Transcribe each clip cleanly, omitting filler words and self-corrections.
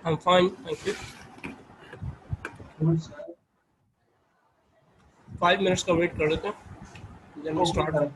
I'm fine, thank you. 5 minutes का wait कर लेते हैं then we start.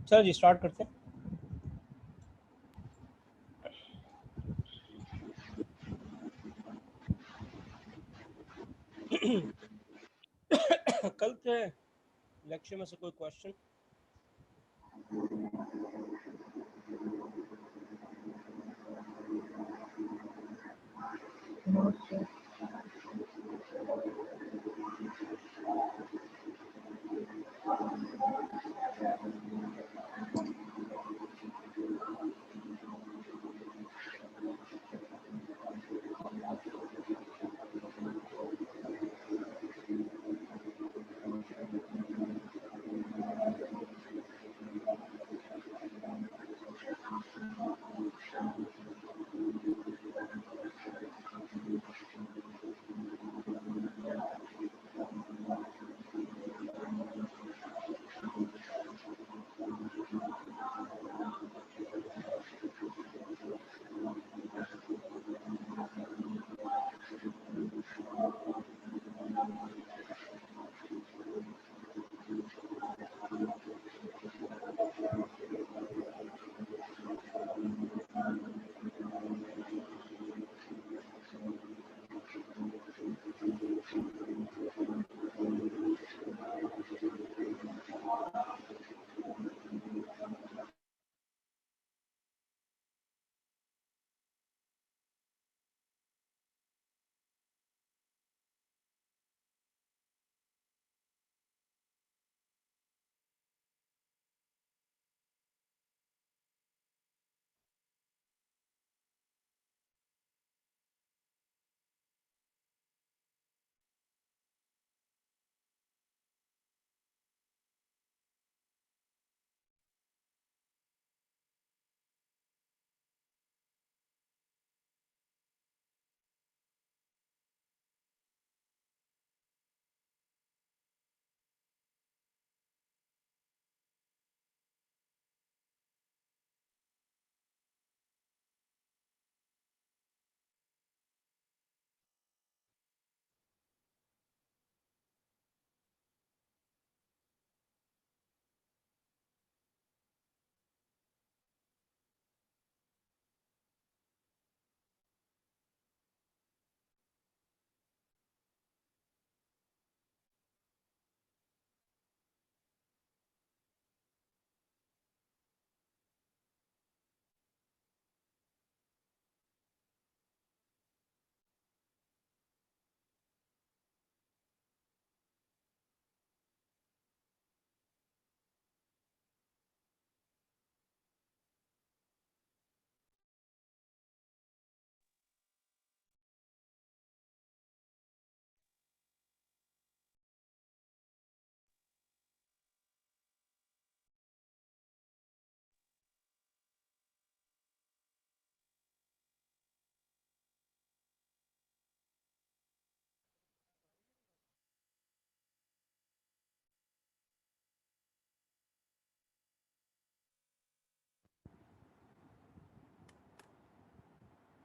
चलो जी स्टार्ट करते हैं। कल के लेक्चर में से कोई क्वेश्चन?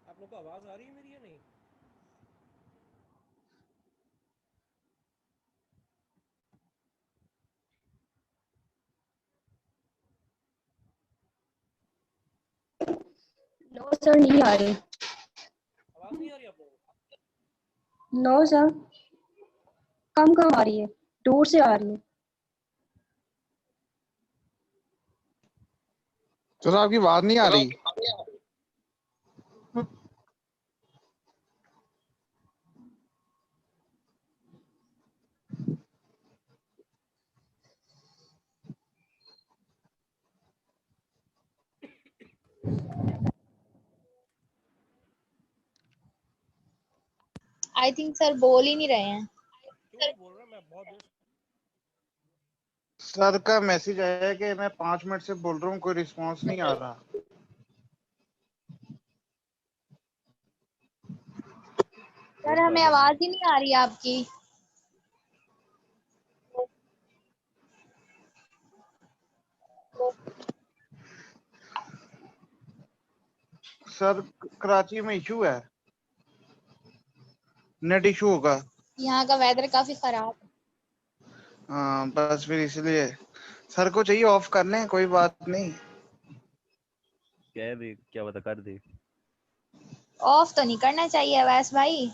आप लोग को आवाज आ रही है मेरी या नहीं? नो सर, नहीं आ रही। आवाज नहीं आ रही आप लोगों को? नो सर, कम कम आ रही है, दूर से आ रही है। सर आपकी आवाज नहीं आ रही। आई थिंक सर बोल ही नहीं रहे हैं। क्यों नहीं बोल रहा? मैं बहुत देर सर का मैसेज आया है कि मैं 5 मिनट से बोल रहा हूँ, कोई रिस्पांस नहीं आ रहा। सर हमें आवाज ही नहीं आ रही आपकी। सर कराची में इशू है, नेट इशू होगा। यहाँ का वेदर काफी खराब है। हाँ बस फिर इसलिए सर को चाहिए ऑफ करने, कोई बात नहीं। क्या है भी, क्या बता कर दे। ऑफ तो नहीं करना चाहिए अवैस भाई।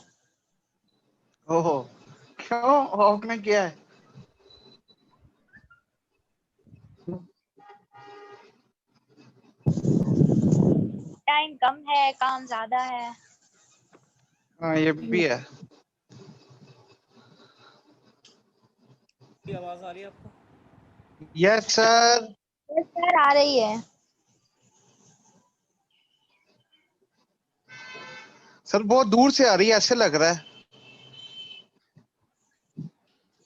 ओहो, क्यों ऑफ में किया है? टाइम कम है, काम ज्यादा है। हाँ ये भी है। की आवाज आ रही है आपको? Yes sir. यस सर, आ रही है। सर बहुत दूर से आ रही है, ऐसे लग रहा है।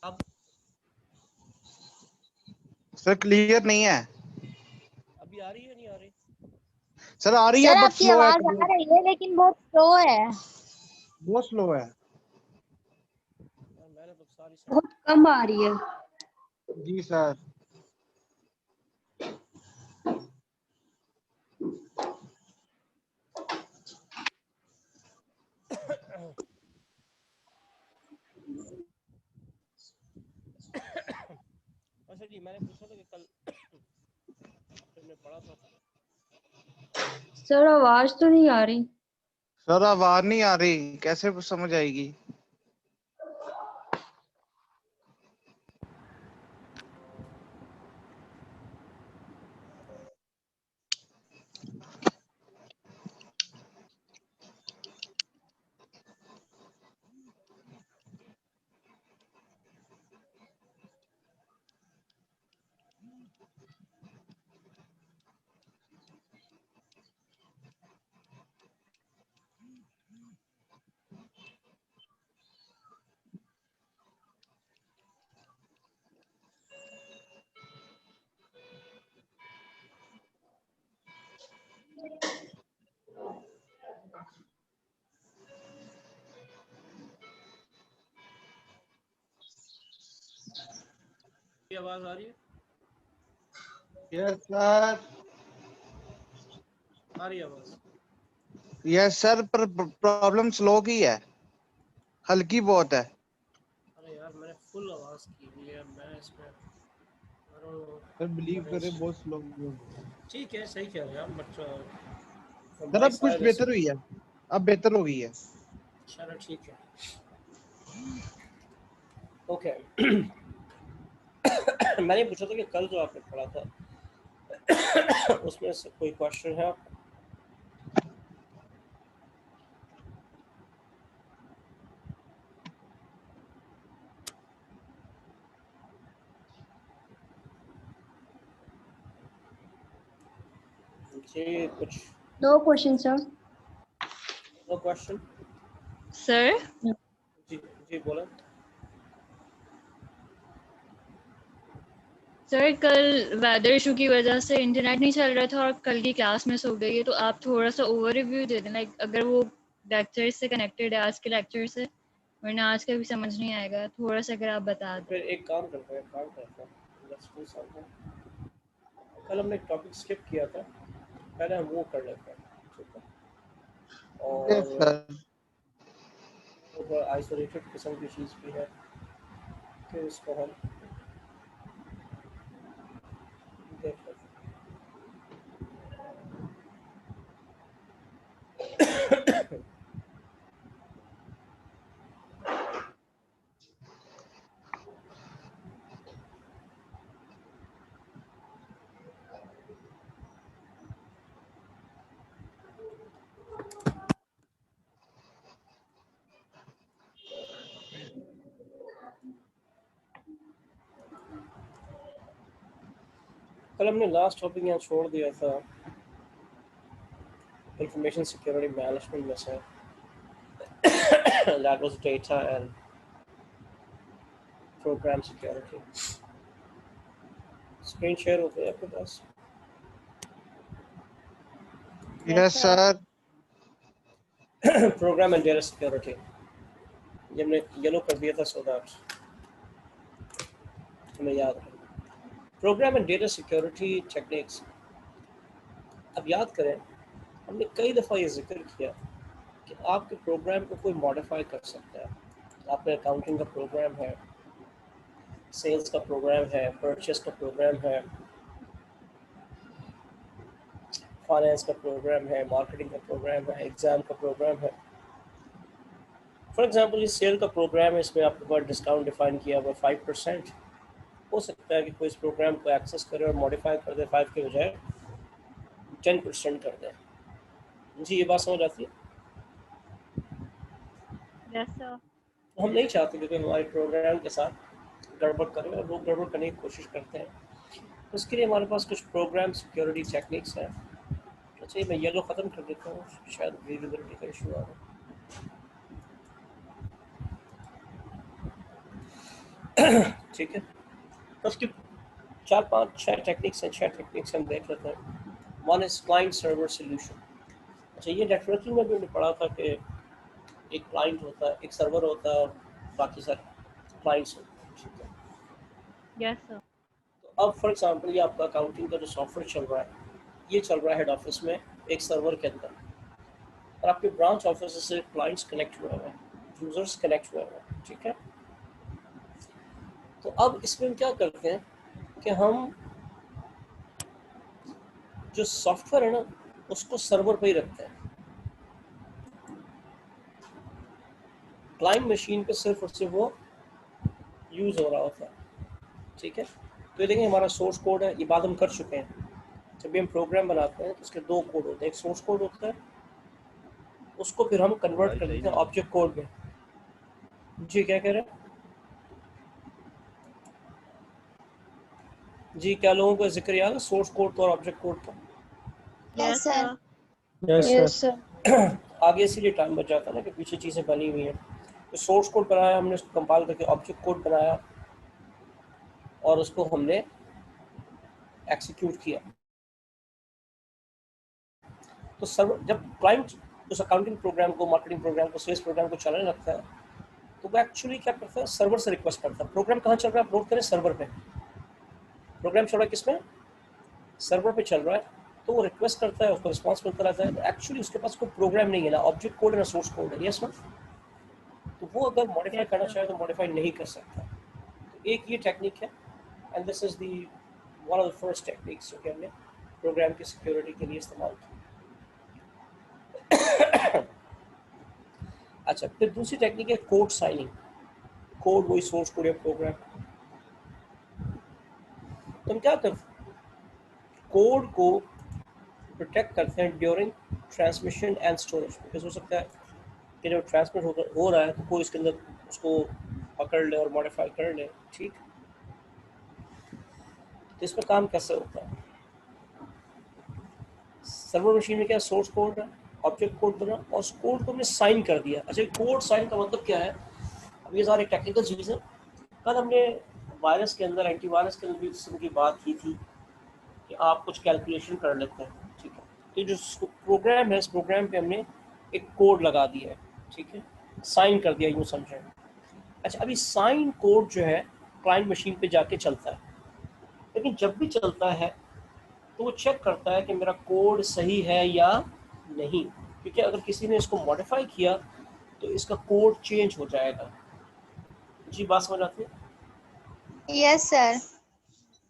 अब सर क्लियर नहीं है। अभी आ रही है नहीं आ रही? सर आ रही है सर बट आपकी स्लो है, आवाज आ रही है लेकिन बहुत स्लो है। बहुत स्लो है। मैंने तो सारी बहुत कम आ रही है। जी सर। अच्छा जी, मैंने पूछा था कि कल तुमने पढ़ा था। सर आवाज तो नहीं आ रही। सर आवाज नहीं आ रही, कैसे समझ आएगी? की आवाज आ रही है? Yes sir. आ रही है आवाज? यस सर, पर प्रॉब्लम स्लो की है, हल्की बहुत है। अरे यार मैंने फुल आवाज की हुई है, मैं इसमें सर बिलीव करें बहुत स्लो। ठीक है, सही कह रहे हैं आप, बट सर अब कुछ बेहतर हुई है, अब बेहतर हो गई है। चलो ठीक है, ओके। मैंने पूछा था कि कल जो आपने पढ़ा था उसमें से कोई क्वेश्चन है आपका? जी कुछ no question sir. No question? Sir जी जी बोलें। सर कल वेदर इशू की वजह से इंटरनेट नहीं चल रहा था और कल की क्लास मिस हो गई है, तो आप थोड़ा सा ओवर रिव्यू दे देना, लाइक अगर वो लेक्चर से कनेक्टेड है आज के लेक्चर से, वरना आज का भी समझ नहीं आएगा, थोड़ा सा अगर आप बता दें। फिर एक काम करते हैं, लेट्स डू समथिंग। कल हमने एक टॉपिक स्किप किया था, पहले हम वो कर लेते हैं, ठीक है? यस और सर। आइसोलेटेड किस्म की चीज़ भी है, फिर इसको हम देख लेते हैं। कल हमने लास्ट टॉपिक यहाँ छोड़ दिया था इंफॉर्मेशन सिक्योरिटी मैनेजमेंट में से, that was data and program security. Screen share हो गई आपके पास? Yes sir. Program and data security ये हमने येलो कर दिया था सो दैट हमें याद रहे। Program and data security techniques, अब याद करें, हमने कई दफ़ा ये जिक्र किया कि आपके प्रोग्राम को कोई मॉडिफाई कर सकता है। आपका अकाउंटिंग का प्रोग्राम है, सेल्स का प्रोग्राम है, परचेस का प्रोग्राम है, फाइनेंस का प्रोग्राम है, मार्केटिंग का प्रोग्राम है, एग्ज़ाम का प्रोग्राम है। फॉर एग्जांपल ये सेल का प्रोग्राम है, इसमें आपके पास डिस्काउंट डिफाइन किया हुआ 5%। हो सकता है कि कोई इस प्रोग्राम को एक्सेस करे और मॉडिफाई कर दे, 5 के बजाय 10% कर दे। जी ये बात समझ आती है? Yes sir. तो हम नहीं चाहते कि कोई हमारे प्रोग्राम के साथ गड़बड़ करे, और लोग गड़बड़ करने की कोशिश करते हैं। तो इसके लिए हमारे पास कुछ प्रोग्राम सिक्योरिटी टेक्निक्स हैं। अच्छा ये मैं येलो ख़त्म कर देता हूँ, शायद विजिबिलिटी का इशू आ रहा है। ठीक है, तो उसकी 4 5 6 टेक्निक्स हैं, 6 टेक्निक्स हम देख लेते हैं। One is client server solution. अच्छा ये नेटवर्किंग में भी हमने पढ़ा था कि एक क्लाइंट होता है, एक सर्वर होता है और बाकी सारे क्लाइंट्स होते हैं। ठीक है, यस सर। तो अब फॉर एग्जांपल ये आपका अकाउंटिंग का जो सॉफ्टवेयर चल रहा है, ये चल रहा है हेड ऑफिस में एक सर्वर के अंदर, और आपके ब्रांच ऑफिस से क्लाइंट्स कनेक्ट हुए हैं, यूजर्स कनेक्ट हुए हैं। ठीक है, तो अब इसमें हम क्या करते हैं कि हम जो सॉफ्टवेयर है ना उसको सर्वर पे ही रखते हैं। क्लाइंट मशीन पे सिर्फ और सिर्फ वो यूज़ हो रहा होता है। ठीक है, तो ये देखें हमारा सोर्स कोड है, ये बात हम कर चुके हैं। जब भी हम प्रोग्राम बनाते हैं तो उसके 2 कोड होते हैं, एक सोर्स कोड होता है, उसको फिर हम कन्वर्ट आवाज कर सही देते हैं नहीं है। ऑब्जेक्ट कोड में। जी क्या कह रहे हैं? जी क्या लोगों को जिक्र याद है सोर्स कोड और ऑब्जेक्ट कोड का? Yes sir. Yes sir. आगे इसीलिए टाइम बच जाता है ना कि पीछे चीज़ें बनी हुई हैं। तो सोर्स कोड बनाया हमने, उसको कंपाइल करके ऑब्जेक्ट कोड बनाया और उसको हमने एक्सिक्यूट किया। तो सर्वर जब क्लाइंट उस अकाउंटिंग प्रोग्राम को, मार्केटिंग प्रोग्राम को, सेल्स प्रोग्राम को चलाने लगता है तो वो एक्चुअली क्या करता है, सर्वर से रिक्वेस्ट करता है। प्रोग्राम कहाँ चल रहा है, अपलोड करें सर्वर पे। प्रोग्राम चल रहा है किसमें, सर्वर पे चल रहा है। तो वो रिक्वेस्ट करता है, उसको रिस्पॉन्स मिलता रहता है। तो एक्चुअली उसके पास कोई प्रोग्राम नहीं है, ना ऑब्जेक्ट कोड है ना सोर्स कोड है। यस ना, तो वो अगर मॉडिफाई यस करना सर। चाहे तो मॉडिफाई नहीं कर सकता। तो एक ये टेक्निक है, and this is the one of the first techniques जो कि हमने प्रोग्राम की सिक्योरिटी के लिए इस्तेमाल की। अच्छा, फिर दूसरी टेक्निक है कोड साइनिंग। कोड वही सोर्स कोड या प्रोग्राम। तो हम क्या करते हैं, कोड को प्रोटेक्ट करते हैं during transmission and storage. Because हो सकता है कि जब ट्रांसमिट हो रहा है तो कोई इसके अंदर उसको पकड़ ले और मॉडिफाई कर ले। ठीक, तो इसमें काम कैसे होता है, सर्वर मशीन में क्या सोर्स कोड है, ऑब्जेक्ट कोड बना और उस कोड को हमने साइन कर दिया। अच्छा, कोड साइन का मतलब क्या है, अब ये सारी टेक्निकल चीज़ है। कल हमने वायरस के अंदर, एंटीवायरस के अंदर भी इस की बात की थी कि आप कुछ कैलकुलेशन कर लेते हैं। ठीक है, तो जो प्रोग्राम है, इस प्रोग्राम पे हमने एक कोड लगा दिया है। ठीक है, साइन कर दिया, यूँ समझें। अच्छा, अभी साइन कोड जो है क्लाइंट मशीन पे जाके चलता है, लेकिन जब भी चलता है तो वो चेक करता है कि मेरा कोड सही है या नहीं, क्योंकि अगर किसी ने इसको मॉडिफाई किया तो इसका कोड चेंज हो जाएगा। जी बात समझ आती है? Yes sir.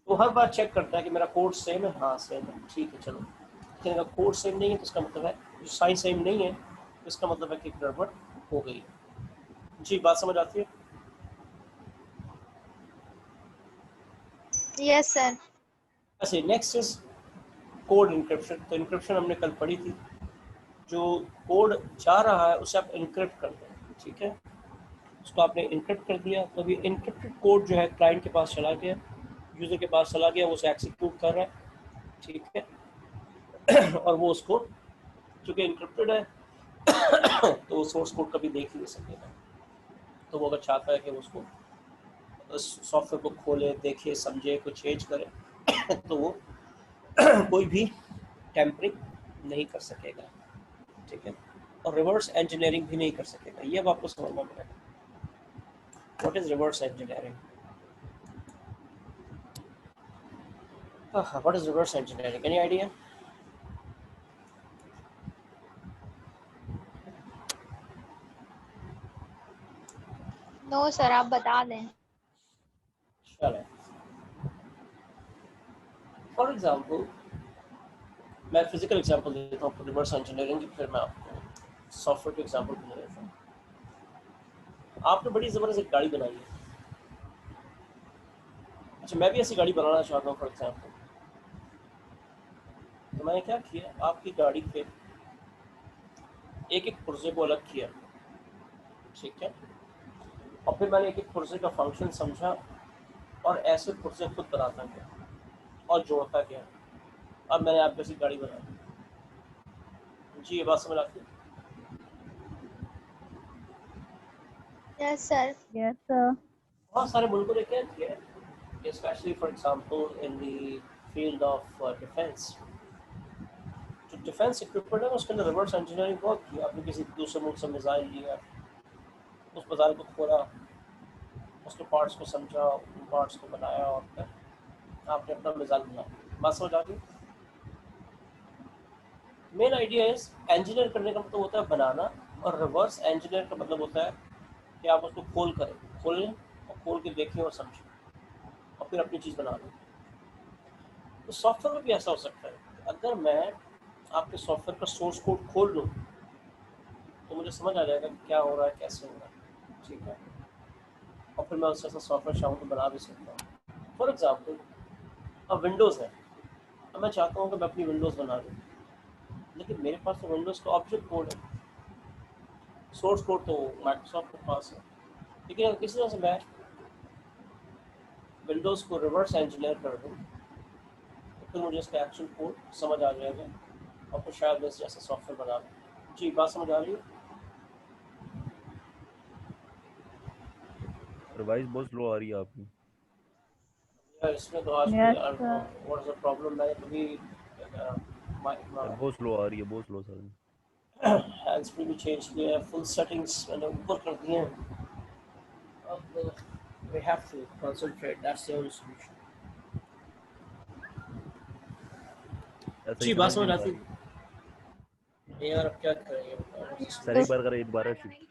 तो हर बार चेक करता है कि मेरा कोड सेम है, हाँ सेम है, ठीक है चलो। लेकिन अगर कोड सेम नहीं है तो इसका मतलब है, जो साइन सेम नहीं है तो इसका मतलब है कि गड़बड़ हो गई है। जी बात समझ आती है? Yes sir. ऐसे नेक्स्ट इज कोड इंक्रिप्शन। तो इंक्रिप्शन हमने कल पढ़ी थी। जो कोड जा रहा है उसे आप इंक्रिप्ट कर दें। ठीक है, उसको आपने इंक्रिप्ट कर दिया तो अभी इंक्रिप्टेड कोड जो है क्लाइंट के पास चला गया, यूज़र के पास चला गया, वो उसे एक्सिक्यूट कर रहा है। ठीक है, और वो उसको चूँकि इंक्रिप्टेड है तो वो सोर्स कोड कभी देख नहीं सकेगा। तो वो अगर चाहता है कि उसको सॉफ्टवेयर को खोले, देखे, समझे, कुछ चेंज करे तो वो कोई भी टेम्परिंग नहीं कर सकेगा। ठीक है, और रिवर्स इंजीनियरिंग भी नहीं कर सकेगा। ये अब आपको समझना पड़ेगा। What is reverse engineering? What is reverse engineering, any idea? No sir, आप बता दें। चलें, फॉर एग्जांपल मैं फिजिकल एग्जांपल देता हूँ रिवर्स इंजीनियरिंग की, फिर मैं आपको सॉफ्टवेयर के एग्जांपल भी देता हूँ। आपने बड़ी ज़बरदस्त एक गाड़ी बनाई है, अच्छा मैं भी ऐसी गाड़ी बनाना चाहता हूँ फॉर एग्जांपल, तो मैंने क्या किया, आपकी गाड़ी के एक एक पुर्जे को अलग किया, ठीक है, और फिर मैंने एक एक पुर्जे का फंक्शन समझा और ऐसे पुर्जे खुद बनाता गया और जोड़ता गया, अब मैंने आप जैसी गाड़ी बना दी। जी ये बात समझ आती है? Yes sir. Yes sir. बहुत सारे मुल्कों ने क्या किया है, specially for example in the field of defence, जो डिफेंस इक्विपमेंट है उसके अंदर रिवर्स इंजीनियरिंग बहुत की। आपने किसी दूसरे मुल्क से मिसाइल लिया, उस मिसाइल को खोला, उसके पार्ट्स को समझा, उन पार्ट्स को बनाया और फिर आपने अपना मिसाइल बनाया। बात समझ आ गई? मेन आइडिया इज इंजीनियर करने का मतलब होता है बनाना, और रिवर्स इंजीनियर का मतलब होता है कि आप उसको खोलें और खोल के देखें और समझें और फिर अपनी चीज़ बना लें। तो सॉफ्टवेयर में भी ऐसा हो सकता है, अगर मैं आपके सॉफ्टवेयर का सोर्स कोड खोल लूँ तो मुझे समझ आ जाएगा कि क्या हो रहा है, कैसे हो रहा है, ठीक है, और फिर मैं उससे ऐसा सॉफ्टवेयर चाहूँ तो बना भी सकता हूँ। फॉर एग्जाम्पल अब विंडोज़ है, अब मैं चाहता हूँ कि मैं अपनी विंडोज़ बना लूँ, लेकिन मेरे पास तो विंडोज़ का ऑब्जेक्ट कोड है, सोर्स कोड तो माइक्रोसॉफ्ट के पास है, लेकिन अगर किसी तरह से मैं विंडोज़ को रिवर्स इंजीनियर कर दूँ तो फिर मुझे इसका एक्चुअल कोड समझ आ जाएगा और फिर शायद मैं जैसा सॉफ्टवेयर बना लूँ। जी बात समझ आ रही है? और वॉइस बहुत स्लो आ रही है आपकी। यार इसमें तो आज yes sir. What is the problem, मैंने कभी सर बहुत स्लो आ रही है, बहुत स्लो सर। हैंड्स फ्री भी चेंज किया है, फुल सेटिंग्स मैंने ऊपर कर दिए हैं। अब we have to concentrate, that's the only solution. ऐसा ही जी बात समझ भी समझ नहीं आ आती रही। है यार, अब क्या करेंगे बताओ? सर एक बार करें, दोबारा रिपीट।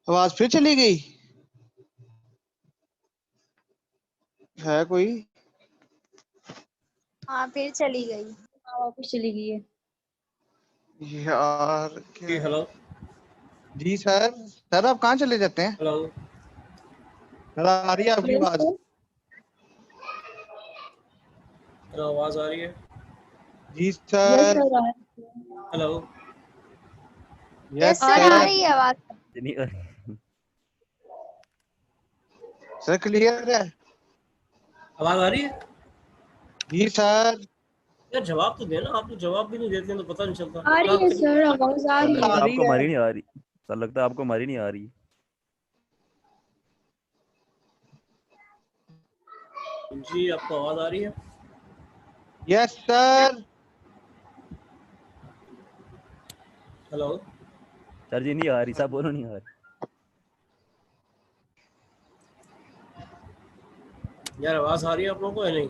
आवाज फिर चली गई है कोई? हाँ फिर चली गई। हाँ वापस चली गई है। यार जी क्या? हेलो जी सर। सर आप कहाँ चले जाते हैं? हेलो, सर आ रही है आपकी यस आवाज? सर। हेलो आवाज़ आ रही है? जी yes sir. Sir. Hello yes yes sir, आ सर। रही है आवाज। नहीं सर क्लियर है? आवाज़ आ रही है? जी सर। यार जवाब तो देना, आप लोग जवाब भी नहीं देते हैं तो पता नहीं चलता। आ रही है सर, आवाज आ सर रही लगता है। है आ रही आपको है। हमारी नहीं आ रही। सर लगता है आपको हमारी नहीं आ रही। जी आपको आवाज़ आ रही है? Yes sir. हेलो सर जी नहीं आ रही, सब बोलो नहीं आ रही। यार आवाज आ रही है आप लोगों को या नहीं?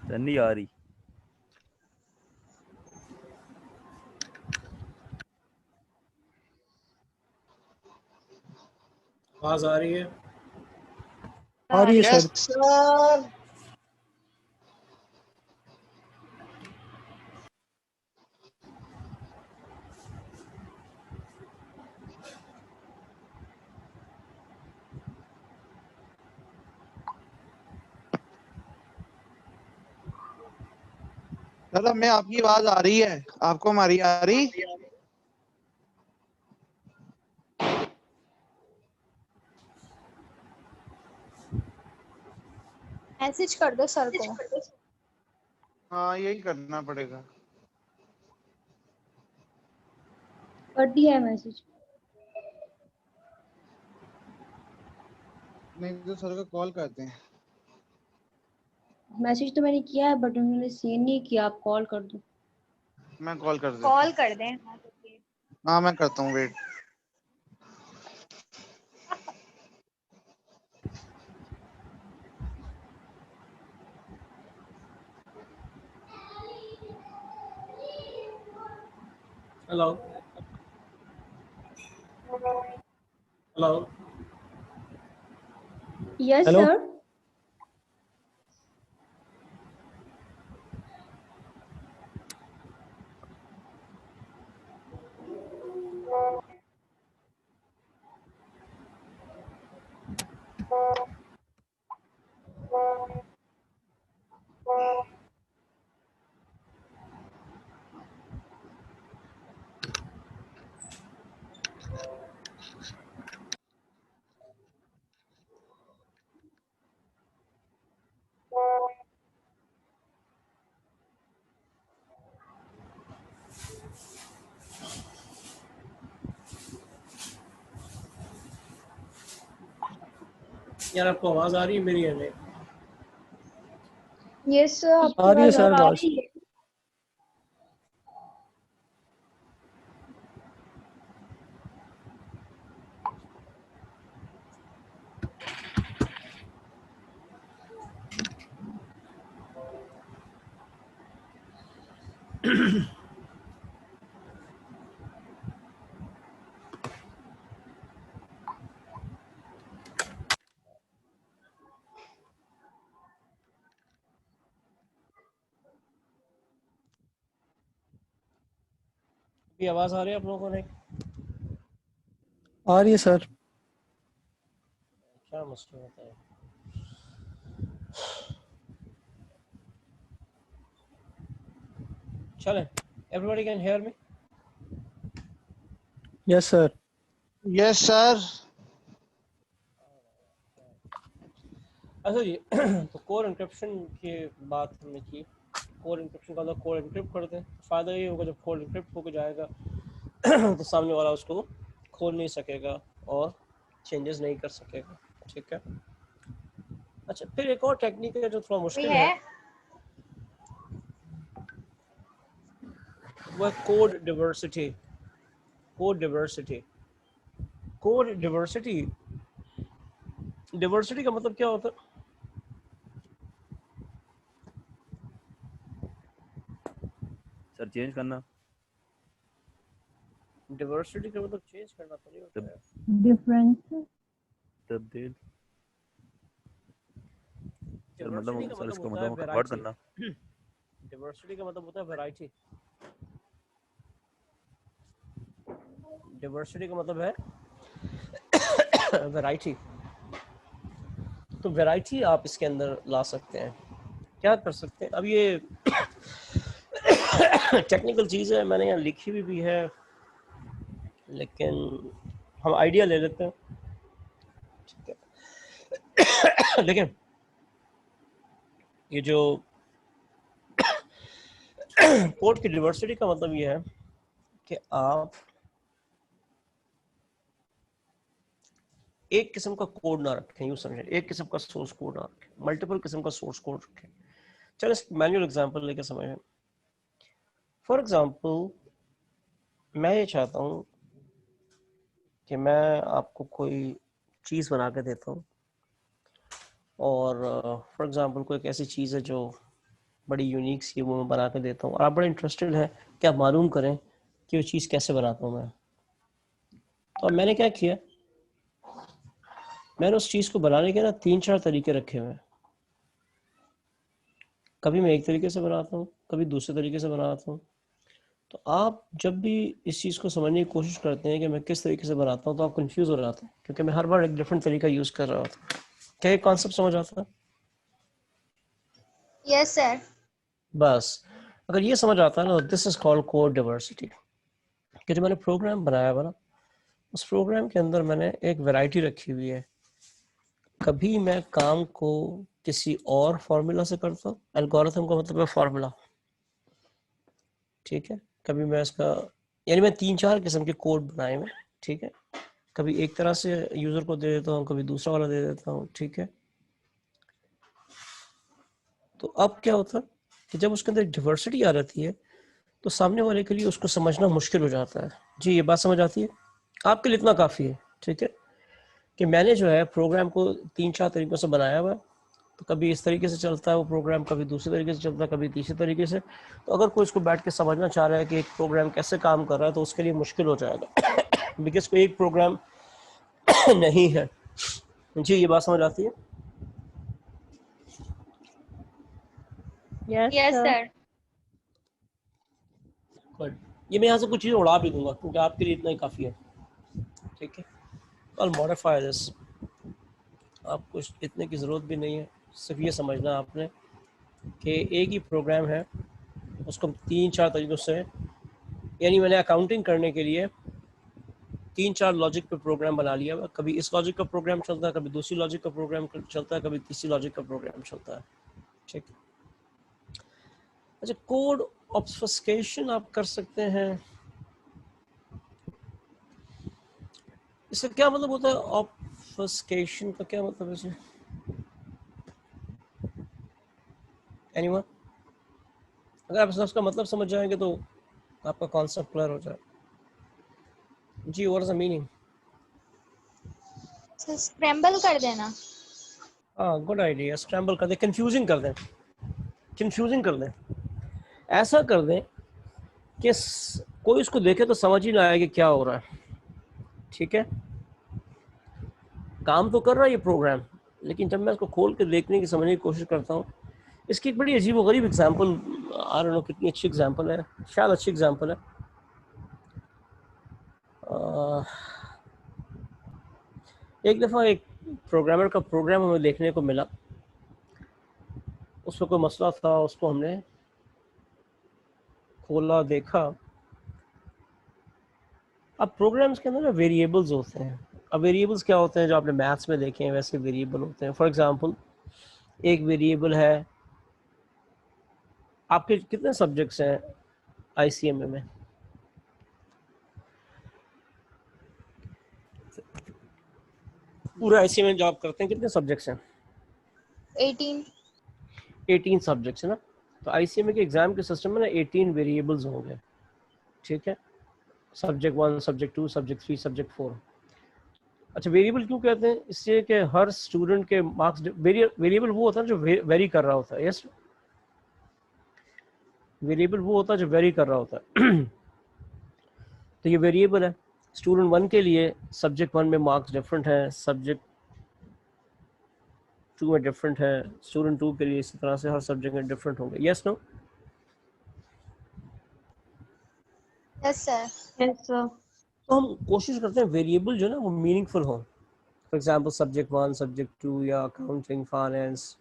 सर नहीं आ रही। आवाज आ रही है? आ रही है यस सर। सर। सर हमें आपकी आवाज आ रही है, आपको हमारी आ रही? मैसेज कर दो सर को। हाँ यही करना पड़ेगा। कर दिया है मैसेज। नहीं तो सर को कॉल करते हैं। मैसेज तो मैंने किया है बट उन्होंने सीन नहीं किया, आप कॉल कर दो। मैं कॉल कर देता कॉल हूँ। कर दें। हाँ मैं करता हूँ, wait. Hello hello. Yes hello. Sir. यार आपको आवाज आ रही है मेरी या नहीं? यस सर, आपकी आ रही है आवाज सर आ आवाज। रही है। अभी आवाज आ रही है आप लोगों को नहीं? आ रही है सर। क्या मसला होता है? चलें, everybody can hear me? Yes sir. Yes sir. अच्छा जी तो कोर एन्क्रिप्शन की बात हमने की। कोर एन्क्रिप्शन का मतलब कोर एन्क्रिप्ट कर दें, फ़ायदा ये होगा जब कोर एन्क्रिप्ट होकर जाएगा तो सामने वाला उसको खोल नहीं सकेगा और चेंजेस नहीं कर सकेगा। ठीक है। अच्छा, फिर एक और टेक्निक है जो थोड़ा कोई मुश्किल है? है, वो है code diversity. Code diversity. Code diversity, diversity का मतलब क्या होता है? सर चेंज करना। डिवर्सिटी का मतलब चेंज करना तो नहीं होता तब है। डिफरेंस। तब्दील। सर डिवर्सिटी मतलब का सर मतलब इसको होता है मतलब कन्वर्ट वैरायटी। करना। डिवर्सिटी का मतलब होता है वैरायटी। डिवर्सिटी का मतलब है वैरायटी। तो वैरायटी आप इसके अंदर ला सकते हैं। क्या कर सकते हैं? अब ये टेक्निकल चीज़ है, मैंने यहाँ लिखी भी है, लेकिन हम आइडिया ले लेते हैं। ठीक है। लेकिन ये जो कोड की डिवर्सिटी का मतलब ये है कि आप एक किस्म का कोड ना रखें, यूँ समझें, एक किस्म का सोर्स कोड ना रखें, मल्टीपल किस्म का सोर्स कोड रखें। चलो मैनुअल एग्जांपल लेके समझें। फॉर एग्जांपल मैं ये चाहता हूँ कि मैं आपको कोई चीज़ बना के देता हूँ और फॉर एग्जांपल कोई एक ऐसी चीज़ है जो बड़ी यूनिक सी है, वो मैं बना के देता हूँ और आप बड़े इंटरेस्टेड हैं कि आप मालूम करें कि वो चीज़ कैसे बनाता हूँ मैं। तो अब मैंने क्या किया, मैंने उस चीज़ को बनाने के ना 3-4 तरीके रखे हुए हैं। कभी मैं एक तरीके से बनाता हूँ, कभी दूसरे तरीके से बनाता हूँ। तो आप जब भी इस चीज़ को समझने की कोशिश करते हैं कि मैं किस तरीके से बनाता हूँ तो आप कंफ्यूज हो जाते हैं, क्योंकि मैं हर बार एक डिफरेंट तरीका यूज़ कर रहा होता हूँ। क्या ये कॉन्सेप्ट समझ आता है? Yes sir. बस अगर ये समझ आता है ना, this is called code diversity. कि जो मैंने प्रोग्राम बनाया हुआ ना, उस प्रोग्राम के अंदर मैंने एक वैरायटी रखी हुई है। कभी मैं काम को किसी और फार्मूला से करता हूँ, एल्गोरिथम का मतलब है फार्मूला, ठीक है। कभी मैं इसका, यानी मैं 3-4 किस्म के कोड बनाए हुए, ठीक है। कभी एक तरह से यूजर को दे देता हूँ, कभी दूसरा वाला दे देता हूँ, ठीक है। तो अब क्या होता है कि जब उसके अंदर डिवर्सिटी आ जाती है तो सामने वाले के लिए उसको समझना मुश्किल हो जाता है। जी ये बात समझ आती है? आपके लिए इतना काफ़ी है, ठीक है, कि मैंने जो है प्रोग्राम को 3-4 तरीक़ों से बनाया हुआ है। तो कभी इस तरीके से चलता है वो प्रोग्राम, कभी दूसरे तरीके से चलता है, कभी तीसरे तरीके से। तो अगर कोई इसको बैठ के समझना चाह रहा है कि एक प्रोग्राम कैसे काम कर रहा है तो उसके लिए मुश्किल हो जाएगा बिकॉज कोई एक प्रोग्राम नहीं है। जी ये बात समझ आती है? Yes yes sir. Sir. But ये मैं यहाँ से कुछ चीज़ें उड़ा भी दूंगा क्योंकि आपके लिए इतना ही काफ़ी है, ठीक है। I'll modify this। आपको इतने की ज़रूरत भी नहीं है, सिर्फ ये समझना आपने कि एक ही प्रोग्राम है, उसको 3-4 तरीक़ों से, यानी मैंने अकाउंटिंग करने के लिए 3-4 लॉजिक पे प्रोग्राम बना लिया हुआ। कभी इस लॉजिक का प्रोग्राम चलता है, कभी दूसरी लॉजिक का प्रोग्राम चलता है, कभी तीसरी लॉजिक का प्रोग्राम चलता है, ठीक। अच्छा, कोड ऑब्फस्केशन आप कर सकते हैं। इसका क्या मतलब होता है? ऑब्फस्केशन का क्या मतलब है इसे? एनीवन? अगर आप इसका मतलब समझ जाएंगे तो आपका कॉन्सेप्ट क्लियर हो जाए। जी what is the meaning? Scramble कर देना। हाँ गुड आइडिया, स्क्रैम्बल कर दें, कंफ्यूजिंग कर दें, कंफ्यूजिंग कर दें, ऐसा कर दें कि कोई इसको देखे तो समझ ही ना आए कि क्या हो रहा है, ठीक है। काम तो कर रहा है ये प्रोग्राम, लेकिन जब मैं इसको खोल के देखने की समझने की कोशिश करता हूँ, इसकी एक बड़ी अजीब व गरीब एग्जाम्पल, आई डोंट नो कितनी अच्छी एग्जाम्पल है, शायद अच्छी एग्जाम्पल है। एक दफ़ा एक प्रोग्रामर का प्रोग्राम हमें देखने को मिला, उसमें कोई मसला था, उसको हमने खोला देखा। अब प्रोग्राम्स के अंदर ना वेरिएबल्स होते हैं। अब वेरिएबल्स क्या होते हैं? जो आपने मैथ्स में देखे हैं वैसे वेरिएबल होते हैं। फॉर एग्जांपल एक वेरिएबल है, आपके कितने सब्जेक्ट्स हैं आईसीएमए में? पूरा आईसीएमए जॉब करते हैं, कितने सब्जेक्ट्स हैं? 18 सब्जेक्ट्स है ना। तो आईसीएमए के एग्जाम के सिस्टम में ना 18 वेरिएबल्स होंगे, ठीक है। Subject 1, subject 2, subject 3, subject 4। अच्छा, वेरिएबल क्यों कहते हैं? इससे कि हर स्टूडेंट के मार्क्स, वेरिएबल वो होता है जो वेरी कर रहा होता है। यस, वेरिएबल वो होता है जो वेरी कर रहा होता है तो ये वेरिएबल है। स्टूडेंट 1 के लिए सब्जेक्ट 1 में मार्क्स डिफरेंट है, सब्जेक्ट 2 में डिफरेंट है, स्टूडेंट 2 के लिए इसी तरह से हर सब्जेक्ट में डिफरेंट होंगे। Yes no? Yes sir. Yes sir. तो हम कोशिश करते हैं वेरिएबल जो ना वो मीनिंगफुल हो। फॉर एग्जांपल सब्जेक्ट 1, सब्जेक्ट 2 या अकाउंटिंग, फाइनेंस,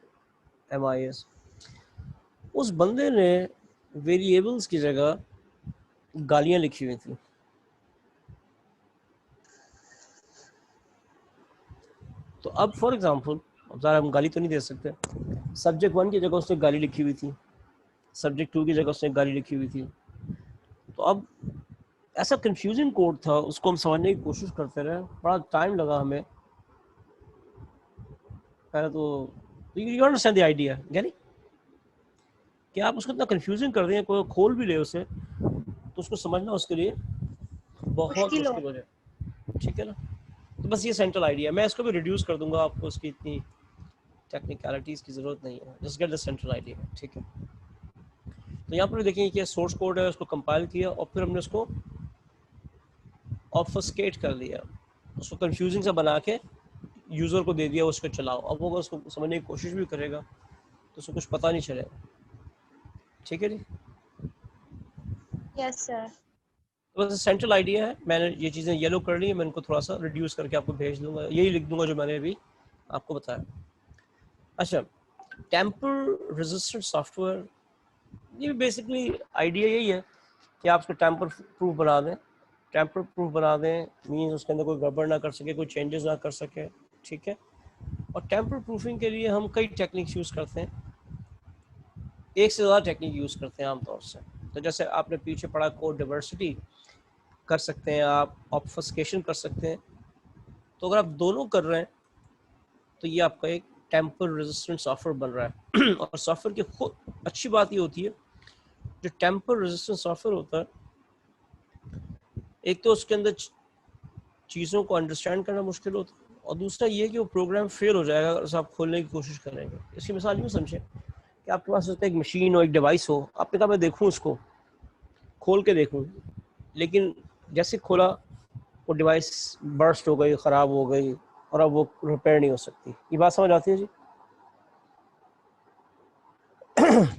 एमआईएस। उस बंदे ने वेरिएबल्स की जगह गालियां लिखी हुई थी। तो अब फॉर एग्जांपल, अब ज़रा हम गाली तो नहीं दे सकते, सब्जेक्ट 1 की जगह उसने गाली लिखी हुई थी, सब्जेक्ट 2 की जगह उसने गाली लिखी हुई थी। तो अब ऐसा कंफ्यूजिंग कोड था, उसको हम समझने की कोशिश करते रहे, बड़ा टाइम लगा हमें। पहले तो यू अंडरस्टैंड द आइडिया, यानी कि आप उसको इतना कंफ्यूजिंग कर दें, कोई खोल भी ले उसे तो उसको समझना उसके लिए बहुत मुश्किल हो। मुश्किल हो जाए, ठीक है ना। तो बस ये सेंट्रल आइडिया, मैं इसको भी रिड्यूस कर दूंगा, आपको उसकी इतनी टेक्निकलिटीज़ की ज़रूरत नहीं है, just get the central idea, ठीक है। तो यहाँ पर देखेंगे कि सोर्स कोड है, उसको कंपाइल किया और फिर हमने उसको ऑब्फस्केट कर दिया, उसको कंफ्यूजिंग सा बना के यूज़र को दे दिया, उसको चलाओ। अब वो उसको समझने की कोशिश भी करेगा तो उसको कुछ पता नहीं चलेगा, ठीक है जी। Yes sir. तो बस सेंट्रल आइडिया है, मैंने ये चीज़ें येलो कर ली है, मैं इनको थोड़ा सा रिड्यूस करके आपको भेज दूंगा, यही लिख दूंगा जो मैंने अभी आपको बताया। अच्छा, टेम्पर रेजिस्टेंट सॉफ्टवेयर, ये बेसिकली आइडिया यही है कि आप उसको टेम्पर प्रूफ बना दें। टेम्पर प्रूफ बना दें मीन्स उसके अंदर कोई गड़बड़ ना कर सके, कोई चेंजेस ना कर सके, ठीक है। और टेम्पर प्रूफिंग के लिए हम कई टेक्निक्स यूज़ करते हैं, एक से ज़्यादा टेक्निक यूज़ करते हैं आमतौर से। तो जैसे आपने पीछे पढ़ा कोड डाइवर्सिटी कर सकते हैं, आप ऑब्फस्केशन कर सकते हैं। तो अगर आप दोनों कर रहे हैं तो ये आपका एक टेम्पर रेजिस्टेंट सॉफ्टवेयर बन रहा है। और सॉफ्टवेयर की खुद अच्छी बात ये होती है, जो टेम्पर रेजिस्टेंट सॉफ्टवेयर होता है, एक तो उसके अंदर चीज़ों को अंडरस्टैंड करना मुश्किल होता है, और दूसरा ये कि वो प्रोग्राम फेल हो जाएगा अगर आप खोलने की कोशिश करेंगे। इसकी मिसाल यूँ समझें कि आपके पास एक मशीन हो, एक डिवाइस हो, आपने कहा मैं देखूँ उसको खोल के देखूँ, लेकिन जैसे खोला वो डिवाइस बर्स्ट हो गई, ख़राब हो गई और अब वो रिपेयर नहीं हो सकती। ये बात समझ आती है जी?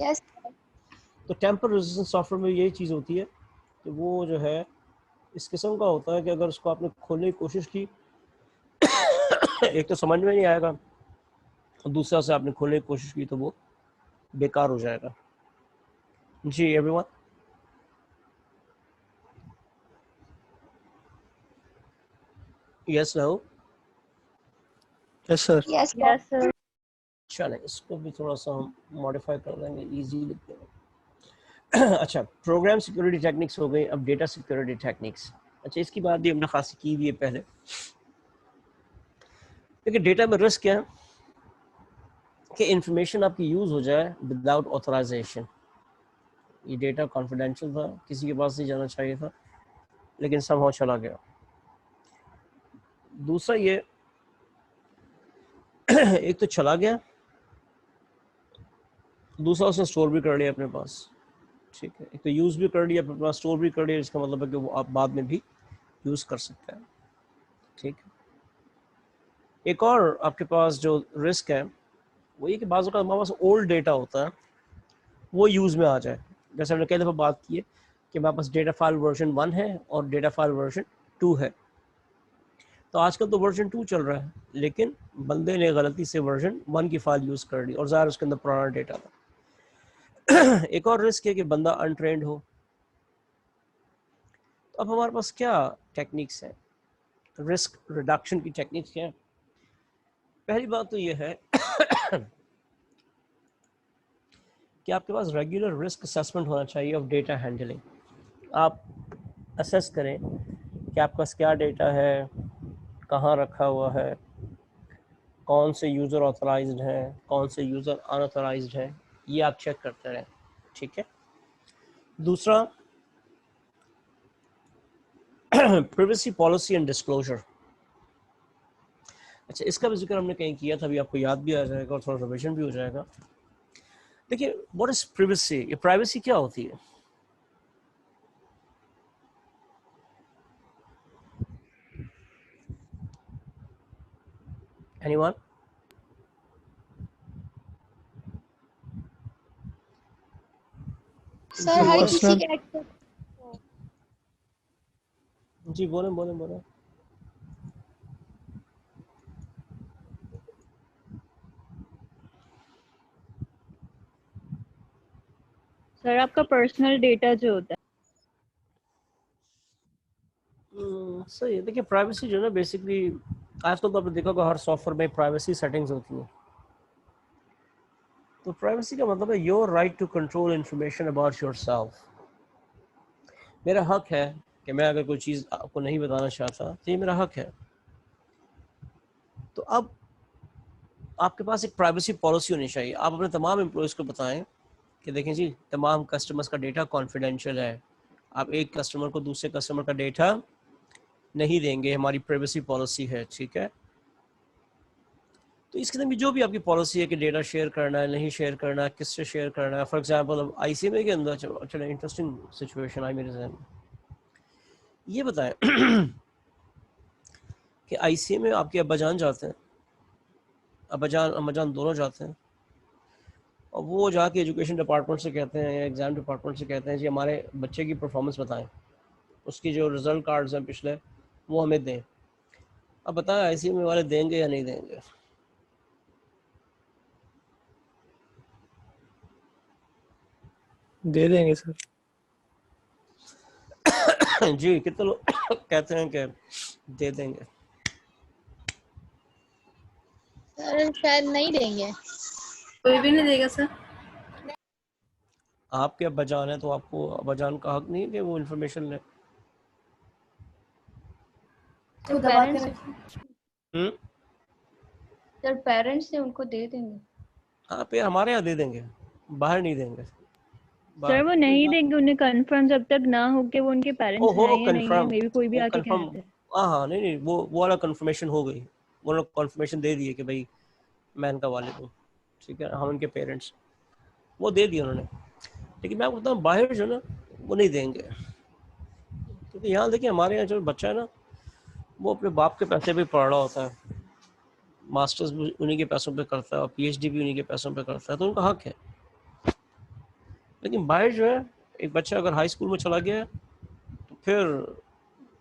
यस। तो टेम्पर रेजिस्टेंट सॉफ्टवेयर में यही चीज़ होती है कि वो जो है इस किस्म का होता है कि अगर उसको आपने खोलने की कोशिश की एक तो समझ में नहीं आएगा, और दूसरा से आपने खोलने की कोशिश की तो वो बेकार हो जाएगा। जी everyone, yes no, yes sir. Yes yes sir. चलें इसको भी थोड़ा सा हम मॉडिफाई कर देंगे, इजी लिख देंगे। अच्छा, प्रोग्राम सिक्योरिटी टेक्निक्स हो गई, अब डेटा सिक्योरिटी टेक्निक्स। अच्छा, इसकी बात भी हमने खासी की हुई है पहले। देखिए डेटा में रिस्क क्या है कि इंफॉर्मेशन आपकी यूज़ हो जाए विदाउट ऑथराइजेशन। ये डेटा कॉन्फिडेंशियल था, किसी के पास नहीं जाना चाहिए था, लेकिन समहाउ चला गया। दूसरा ये एक तो चला गया, दूसरा उसने स्टोर भी कर लिया अपने पास, ठीक है। एक तो यूज़ भी कर लिया अपने पास, स्टोर भी कर लिया, इसका मतलब है कि वो आप बाद में भी यूज़ कर सकते हैं, ठीक है। एक और आपके पास जो रिस्क है वो ये कि बाज़ औक़ात हमारे पास ओल्ड डेटा होता है, वो यूज़ में आ जाए। जैसे हमने कई दफ़ा बात की है कि हमारे पास डेटा फाइल वर्जन 1 है और डेटा फाइल वर्जन 2 है। तो आजकल तो वर्जन 2 चल रहा है, लेकिन बंदे ने गलती से वर्जन 1 की फाइल यूज़ कर ली और ज़ाहिर उसके अंदर पुराना डेटा था। एक और रिस्क है कि बंदा अनट्रेंड हो। तो अब हमारे पास क्या टेक्निक्स हैं, रिस्क रिडक्शन की टेक्निक्स क्या हैं? पहली बात तो ये है कि आपके पास रेगुलर रिस्क असेसमेंट होना चाहिए ऑफ डेटा हैंडलिंग। आप असेस करें कि आपके पास क्या डेटा है, कहाँ रखा हुआ है, कौन से यूज़र ऑथराइज्ड हैं, कौन से यूज़र अनऑथराइज्ड हैं, ये आप चेक करते रहें, ठीक है। दूसरा प्राइवेसी पॉलिसी एंड डिस्क्लोजर। अच्छा, इसका भी जिक्र हमने कहीं किया था, अभी आपको याद भी आ जाएगा और थोड़ा रिविजन भी हो जाएगा। देखिए व्हाट इज प्राइवेसी, ये प्राइवेसी क्या होती है? एनीवन? सर हर किसी Personal- के एक्सेस। जी बोलें बोलें बोलें। सर आपका पर्सनल डेटा जो होता है, सही है। देखिए प्राइवेसी जो है ना, बेसिकली आजकल तो आपने देखा होगा हर सॉफ्टवेयर में प्राइवेसी सेटिंग्स होती हैं। तो प्राइवेसी का मतलब है your right to control information about yourself. मेरा हक है कि मैं अगर कोई चीज़ आपको नहीं बताना चाहता तो ये मेरा हक है। तो अब आपके पास एक प्राइवेसी पॉलिसी होनी चाहिए। आप अपने तमाम एम्प्लॉयज़ को बताएं कि देखें जी, तमाम कस्टमर्स का डेटा कॉन्फिडेंशियल है। आप एक कस्टमर को दूसरे कस्टमर का डेटा नहीं देंगे, हमारी प्राइवेसी पॉलिसी है, ठीक है। तो इसके अंदर भी जो भी आपकी पॉलिसी है कि डेटा शेयर करना है, नहीं शेयर करना है, किससे शेयर करना है। फॉर एग्जांपल ICMA के अंदर, चलो इंटरेस्टिंग सिचुएशन आई मेरे जहन में, ये बताएं कि ICMA में आपके अब्बाजान जाते हैं, अब्बाजान अम्माजान दोनों जाते हैं, और वो जाके एजुकेशन डिपार्टमेंट से कहते हैं या एग्ज़ाम डिपार्टमेंट से कहते हैं जी हमारे बच्चे की परफॉर्मेंस बताएं, उसकी जो रिज़ल्ट कार्ड्स हैं पिछले वो हमें दें। अब बताएं ICMA वाले देंगे या नहीं देंगे? दे देंगे सर। जी कितने लोग कहते हैं कि दे देंगे? सर शायद नहीं देंगे। कोई भी नहीं देगा सर। आपके अब्बाजान है तो आपको अब्बाजान का हक नहीं है कि वो इन्फॉर्मेशन ले? तो पेरेंट्स सर, पेरेंट्स से उनको दे देंगे। हाँ पे हमारे यहाँ दे देंगे, बाहर नहीं देंगे। सर वो नहीं देंगे, उन्हें कंफर्म जब तक ना हो कि वो उनके पेरेंट्स हैं या नहीं है, मे भी कोई भी आके कह दे। हाँ नहीं वो वाला कंफर्मेशन हो गई, वो लोग कंफर्मेशन दे दिए कि भाई मैं इनका वालिद हूँ, ठीक है, हम उनके पेरेंट्स, वो दे दिए उन्होंने। लेकिन मैं बताऊँ बाहर जो ना वो नहीं देंगे, क्योंकि यहाँ देखिए हमारे यहाँ जो बच्चा है ना वो अपने बाप के पैसे पे पढ़ रहा होता है, मास्टर्स भी उन्हीं के पैसों पे करता है और PhD भी उन्हीं के पैसों पे करता है, तो उनका हक है। लेकिन बाहर जो है एक बच्चा अगर हाई स्कूल में चला गया तो फिर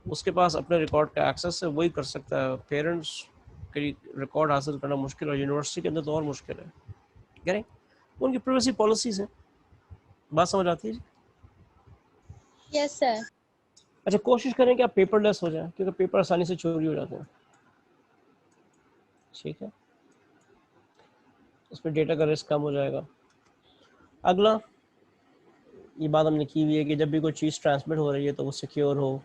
उसके पास अपने रिकॉर्ड का एक्सेस है, वही कर सकता है। पेरेंट्स के रिकॉर्ड हासिल करना मुश्किल, और यूनिवर्सिटी के अंदर तो और मुश्किल है। कह रहे उनकी प्राइवेसी पॉलिसीज है। बात समझ आती है? Yes sir. अच्छा कोशिश करें कि आप पेपरलेस हो जाए, क्योंकि पेपर आसानी से चोरी हो जाते हैं, ठीक है, उस पर डेटा का रिस्क कम हो जाएगा। अगला ये बात हमने की हुई है कि जब भी कोई चीज़ ट्रांसमिट हो रही है तो वो सिक्योर हो,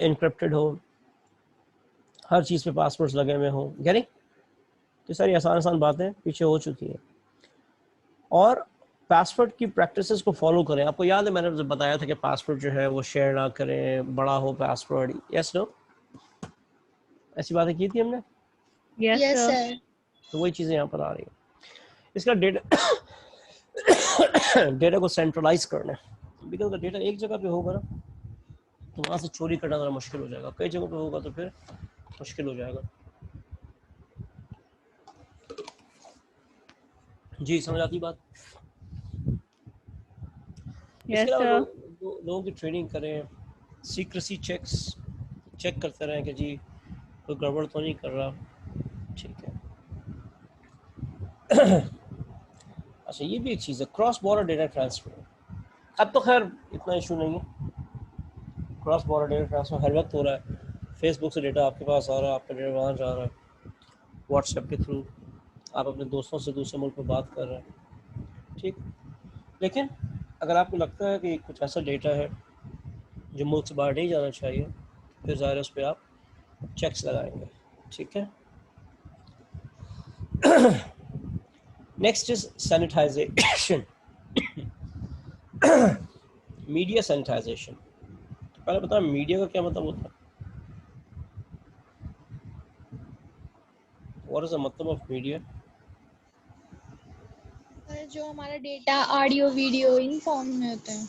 इनक्रिप्टेड हो, हर चीज़ पे पासवर्ड्स लगे हुए हों, यानी तो सारी आसान बातें पीछे हो चुकी हैं। और पासवर्ड की प्रैक्टिसेस को फॉलो करें। आपको याद है मैंने बताया था कि पासवर्ड जो है वो शेयर ना करें, बड़ा हो पासवर्ड, यस नो, ऐसी बातें की थी हमने। Yes sir. तो वही चीज़ें यहाँ पर आ रही हैं। इसका डेटा को सेंट्रलाइज करना है, बिकॉज अगर डेटा एक जगह पे होगा ना तो वहाँ से चोरी करना ज़रा मुश्किल हो जाएगा, कई जगहों पे होगा तो फिर मुश्किल हो जाएगा। जी समझ आती बात? Yes sir. लोगों की ट्रेनिंग करें, सीक्रेसी चेक करते रहें कि जी कोई गड़बड़ तो नहीं कर रहा, ठीक है। अच्छा ये भी एक चीज़ है, क्रॉस बॉर्डर डेटा ट्रांसफ़र। अब तो खैर इतना इशू नहीं है, क्रॉस बॉर्डर डेटा ट्रांसफ़र हर वक्त हो रहा है। फेसबुक से डेटा आपके पास आ रहा है, आपका डेटा वहाँ जा रहा है, व्हाट्सएप के थ्रू आप अपने दोस्तों से दूसरे मुल्क में बात कर रहे हैं, ठीक। लेकिन अगर आपको लगता है कि कुछ ऐसा डेटा है जो मुल्क से बाहर नहीं जाना चाहिए, फिर ज़ाहिर है उस पर आप चेक्स लगाएंगे, ठीक है। Next is sanitization, media sanitization. तो पहले बताओ मीडिया का क्या मतलब होता है? व्हाट इज द मतलब ऑफ मीडिया? जो हमारा data audio video in form में होते हैं।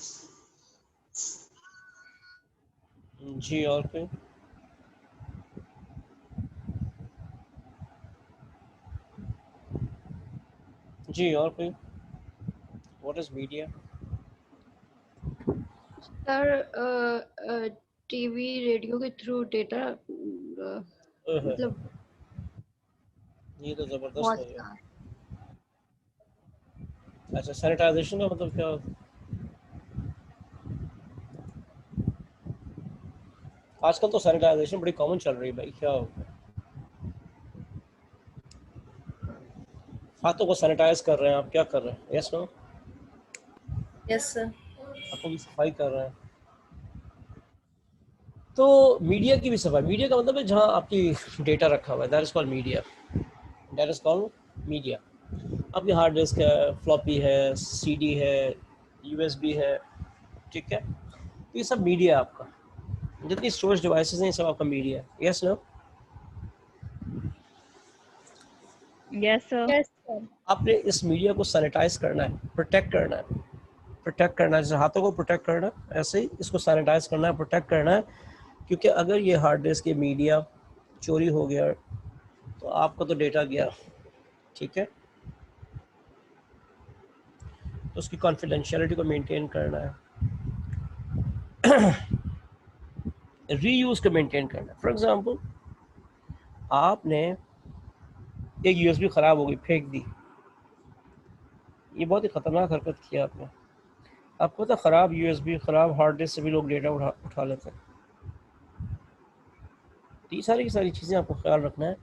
जी और फिर जी और फिर what is media? Sir TV radio के थ्रू डेटा मतलब ये तो जबरदस्त हो गया। अच्छा सैनिटाइजेशन का मतलब क्या होता है? आजकल तो सैनिटाइजेशन बड़ी कॉमन चल रही है भाई, क्या होगा? हाथों को सैनिटाइज कर रहे हैं आप, क्या कर रहे हैं? Yes no? Yes sir. हाथों की सफाई कर रहे हैं। तो मीडिया की भी सफाई, मीडिया का मतलब है जहाँ आपकी डेटा रखा हुआ है, that is called media, that is called media. आपकी हार्ड डिस्क है, फ्लॉपी है, CD है, USB है, ठीक है, तो ये सब मीडिया है आपका। जितनी स्टोरेज डिवाइसेस हैं, सब आपका मीडिया है। Yes no? Yes sir. Yes sir. आपने इस मीडिया को सैनिटाइज करना है, प्रोटेक्ट करना है। प्रोटेक्ट करना है, जैसे हाथों को प्रोटेक्ट करना है, ऐसे ही इसको सैनिटाइज करना है, प्रोटेक्ट करना है। क्योंकि अगर ये हार्ड डिस्क के मीडिया चोरी हो गया तो आपका तो डेटा गया, ठीक है। तो उसकी कॉन्फिडेंशियलिटी को मेंटेन करना है, रीयूज को मेंटेन करना है। फॉर एग्जांपल, आपने एक यूएसबी ख़राब हो गई, फेंक दी, ये बहुत ही ख़तरनाक हरकत किया आपने। आपको पता, ख़राब यूएसबी, ख़राब हार्ड डिस्क से भी लोग डेटा उठा लेते हैं। तो ये सारी की सारी चीज़ें आपको ख्याल रखना है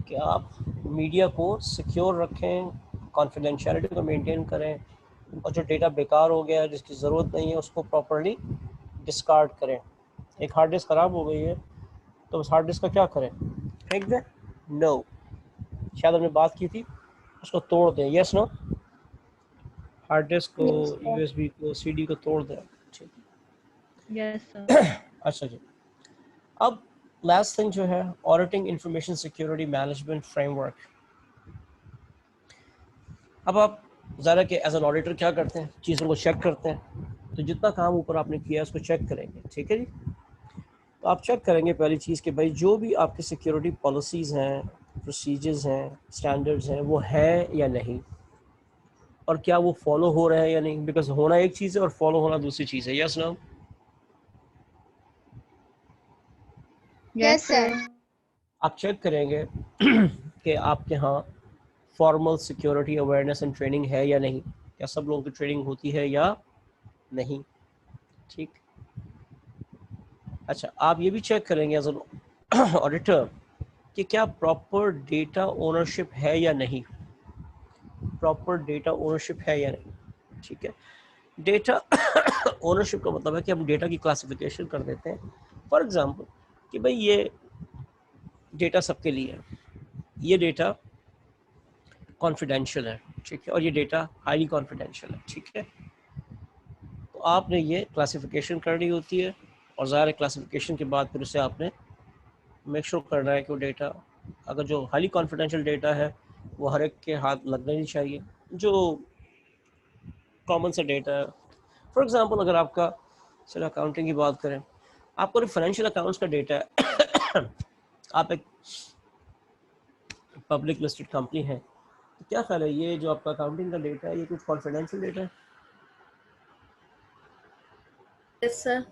कि आप मीडिया को सिक्योर रखें, कॉन्फिडेंशियलिटी को मेंटेन करें, और जो डेटा बेकार हो गया है, जिसकी ज़रूरत नहीं है, उसको प्रॉपर्ली डिस्कार्ड करें। एक हार्ड डिस्क ख़राब हो गई है तो उस हार्ड डिस्क का क्या करें? फेंक दें? नो। शायद हमने बात की थी, उसको तोड़ दें। Yes no? हार्ड डिस्क को, Yes, sir. यूएसबी को, सीडी को तोड़ दें। ठीक है। Yes sir. अच्छा जी, अब लास्ट थिंग जो है, auditing information security management framework. अब आप ज़रा कि एज एन ऑडिटर क्या करते हैं, चीज़ों को चेक करते हैं। तो जितना काम ऊपर आपने किया है उसको चेक करेंगे, ठीक है जी। तो आप चेक करेंगे पहली चीज़ कि भाई जो भी आपकी सिक्योरिटी पॉलिसीज़ हैं, प्रोसीजर्स हैं, स्टैंडर्ड्स हैं, वो है या नहीं, और क्या वो फॉलो हो रहे हैं या नहीं। बिकॉज होना एक चीज़ है और फॉलो होना दूसरी चीज़ है। Yes no? Yes sir. आप चेक करेंगे कि आपके यहाँ formal security awareness and training है या नहीं, क्या सब लोगों की ट्रेनिंग होती है या नहीं, ठीक। अच्छा, आप ये भी चेक करेंगे एज एन ऑडिटर कि क्या प्रॉपर डेटा ओनरशिप है या नहीं, प्रॉपर डेटा ओनरशिप है या नहीं, ठीक है। डेटा ओनरशिप का मतलब है कि हम डेटा की क्लासिफिकेशन कर देते हैं। फॉर एग्जांपल कि भाई ये डेटा सबके लिए है, ये डेटा कॉन्फिडेंशियल है, ठीक है, और ये डेटा हाईली कॉन्फिडेंशियल है, ठीक है। तो आपने ये क्लासिफिकेशन करनी होती है, और ज़ाहिर क्लासिफिकेशन के बाद फिर उसे आपने मेक श्योर करना है कि वो डेटा, अगर जो हाईली कॉन्फिडेंशियल डेटा है वो हर एक के हाथ लगना नहीं चाहिए, जो कॉमन सा डेटा है। फॉर एग्जांपल, अगर आपका चलो अकाउंटिंग की बात करें, आपको फाइनेंशियल अकाउंट्स का डेटा है आप एक पब्लिक लिस्टेड कंपनी है, तो क्या ख्याल है ये जो आपका अकाउंटिंग का डेटा है ये कुछ कॉन्फिडेंशियल डेटा है? Yes sir.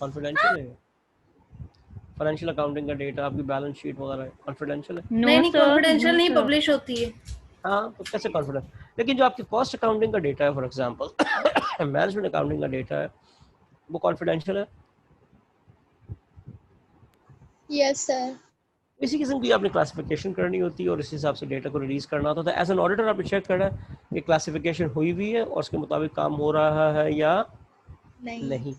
कॉन्फिडेंशियल है? फाइनेंशियल अकाउंटिंग का डेटा, आपकी बैलेंस शीट वगैरह कॉन्फिडेंशियल है? नहीं नहीं, कॉन्फिडेंशियल नहीं, पब्लिश होती है। हाँ, तो कैसे कॉन्फिडेंस? लेकिन जो आपकी कॉस्ट अकाउंटिंग का डेटा है, फॉर एग्जांपल मैनेजमेंट अकाउंटिंग का डेटा है, वो कॉन्फिडेंशियल है? Yes sir. इसी किस्म की आपने क्लासिफिकेशन करनी होती है और इस हिसाब से डेटा को रिलीज करना होता है। एज एन ऑडिटर आपने चेक करना है कि क्लासिफिकेशन हुई भी है और उसके मुताबिक काम हो रहा है या नहीं।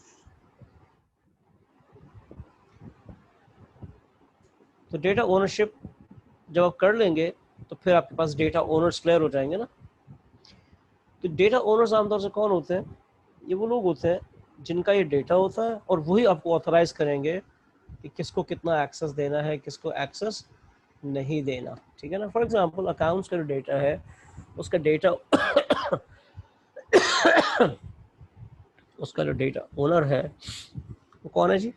तो डेटा ओनरशिप जब आप कर लेंगे तो फिर आपके पास डेटा ओनर्स क्लियर हो जाएंगे ना। तो डेटा ओनर्स आमतौर से कौन होते हैं? ये वो लोग होते हैं जिनका ये डेटा होता है और वही आपको ऑथराइज करेंगे कि किसको कितना एक्सेस देना है, किसको एक्सेस नहीं देना, ठीक है ना। फॉर एग्जांपल, अकाउंट्स का जो डेटा है उसका डेटा उसका जो डेटा ओनर है वो कौन है जी?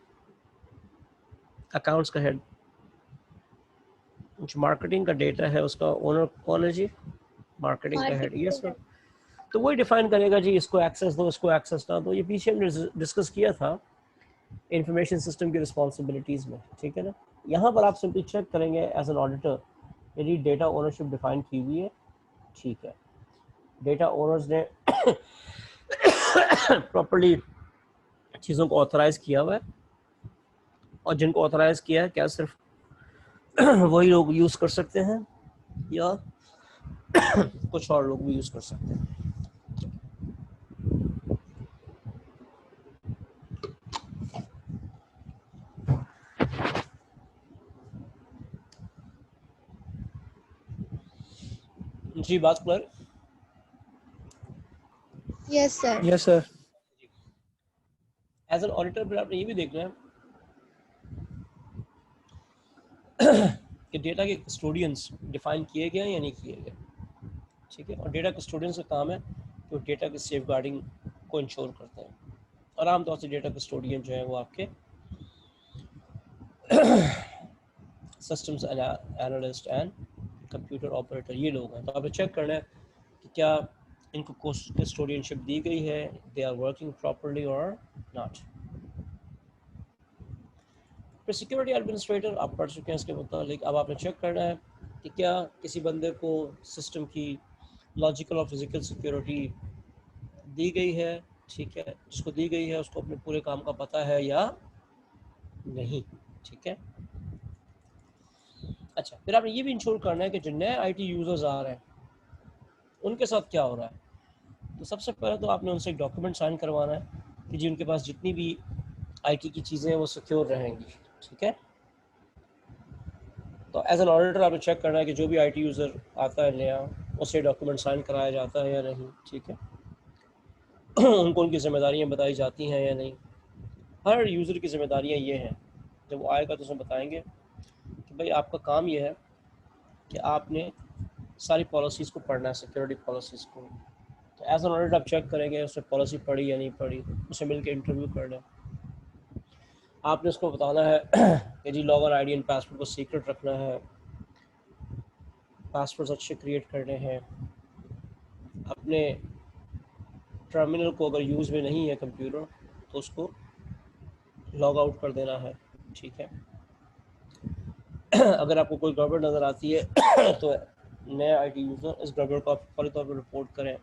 अकाउंट्स का हेड। जो मार्केटिंग का डेटा है उसका ओनर कौन है जी? मार्केटिंग का हेड। Yes sir. तो वही डिफाइन करेगा जी इसको एक्सेस दो, इसको एक्सेस ना दो। ये पीछे हमने डिस्कस किया था इंफॉर्मेशन सिस्टम की रिस्पॉन्सिबिलिटीज़ में, ठीक है ना। यहाँ पर आप सिंपली चेक करेंगे एज एन ऑडिटर, यदि डेटा ओनरशिप डिफाइन की हुई है, ठीक है, डेटा ओनर्स ने प्रॉपर्ली चीज़ों को ऑथराइज किया हुआ है, और जिनको ऑथराइज किया है क्या सिर्फ वही लोग यूज़ कर सकते हैं या कुछ और लोग भी यूज़ कर सकते हैं? जी, बात clear? Yes sir. Yes sir. As an auditor फिर आपने ये भी देखना है कि डेटा के कस्टोडियंस डिफाइन किए गए हैं या नहीं किए गए, ठीक है। और डेटा कस्टोडियंस का काम है कि वो डेटा की सेफ गार्डिंग को इंश्योर करते हैं। और आमतौर से डेटा कस्टोडियन जो है वो आपके systems analyst and computer operator, ये लोग हैं। तो आपने चेक करना है कि क्या इनको कस्टोडियनशिप दी गई है, दे आर वर्किंग प्रॉपरली और नॉट। फिर सिक्योरिटी एडमिनिस्ट्रेटर आप पढ़ चुके हैं इसके मुतालिक। अब आपने चेक करना है कि क्या किसी बंदे को सिस्टम की लॉजिकल और फिजिकल सिक्योरिटी दी गई है, ठीक है। जिसको दी गई है उसको अपने पूरे काम का पता है या नहीं, ठीक है। अच्छा, फिर आपने ये भी इंश्योर करना है कि जो नए आईटी यूजर्स आ रहे हैं उनके साथ क्या हो रहा है। तो सबसे पहले तो आपने उनसे एक डॉक्यूमेंट साइन करवाना है कि जी उनके पास जितनी भी आईटी की चीज़ें हैं वो सिक्योर रहेंगी, ठीक है। तो एज एन ऑडिटर आपने चेक करना है कि जो भी आईटी यूज़र आता है नया उससे डॉक्यूमेंट साइन कराया जाता है या नहीं, ठीक है। उनको उनकी जिम्मेदारियाँ बताई जाती हैं या नहीं। हर यूज़र की जिम्मेदारियाँ ये हैं, जब वो आएगा तो उसमें बताएंगे कि भाई आपका काम ये है कि आपने सारी पॉलिसीज़ को पढ़ना है, सिक्योरिटी पॉलिसीज़ को। तो एज एन ऑडिटर आप चेक करेंगे उसने पॉलिसी पढ़ी या नहीं पढ़ी, उससे मिलकर इंटरव्यू करना है। आपने उसको बताना है कि जी लॉगर आईडी एंड पासवर्ड को सीक्रेट रखना है, पासवर्ड्स अच्छे क्रिएट करने हैं, अपने टर्मिनल को अगर यूज़ में नहीं है कंप्यूटर तो उसको लॉग आउट कर देना है, ठीक है। अगर आपको कोई गड़बड़ नज़र आती है तो नए आईटी यूज़र इस गड़बड़ को आप फौरी तौर पर रिपोर्ट करें।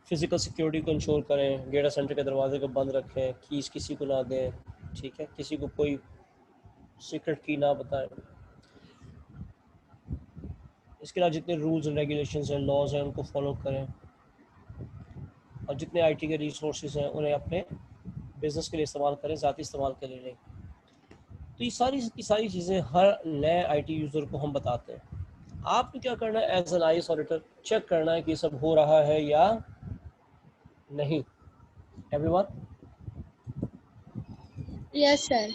फिज़िकल सिक्योरिटी को इंश्योर करें, डेटा सेंटर के दरवाजे को बंद रखें, कीज़ किसी को ना दें, ठीक है। किसी को कोई सीक्रेट की ना बताएं। इसके अलावा जितने रूल्स एंड रेगुलेशंस हैं, लॉज हैं, उनको फॉलो करें। और जितने आईटी के रिसोर्सेज हैं उन्हें अपने बिज़नेस के लिए इस्तेमाल करें, ज़ाती इस्तेमाल के लिए नहीं। तो ये सारी चीज़ें हर नए आईटी यूज़र को हम बताते हैं। आपने क्या करना है as an IAS auditor, check करना है कि सब हो रहा है या नहीं। Everyone? Yes sir.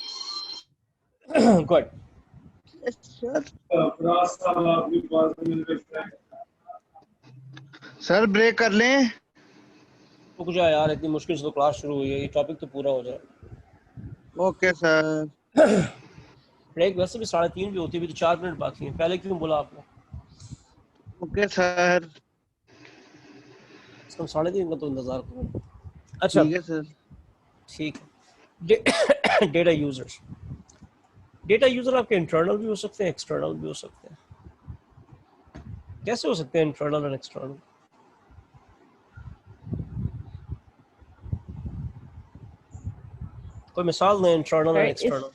Good. Sir break कर लें? तो कुछ यार इतनी मुश्किल से तो क्लास शुरू हुई है, ये टॉपिक तो पूरा हो जाए। Okay sir. ब्रेक वैसे भी 3:30 भी होती है, अभी तो 4 मिनट बाकी हैं। पहले क्यों बोला आपने? Okay sir. इसका 3:30 का तो इंतजार करो। अच्छा ठीक है सर। ठीक है। डेटा यूजर्स, डेटा यूजर आपके इंटरनल भी हो सकते हैं, एक्सटर्नल भी हो सकते हैं। कैसे हो सकते हैं इंटरनल और एक्सटर्नल? कोई मिसाल दें इंटरनल और एक्सटर्नल।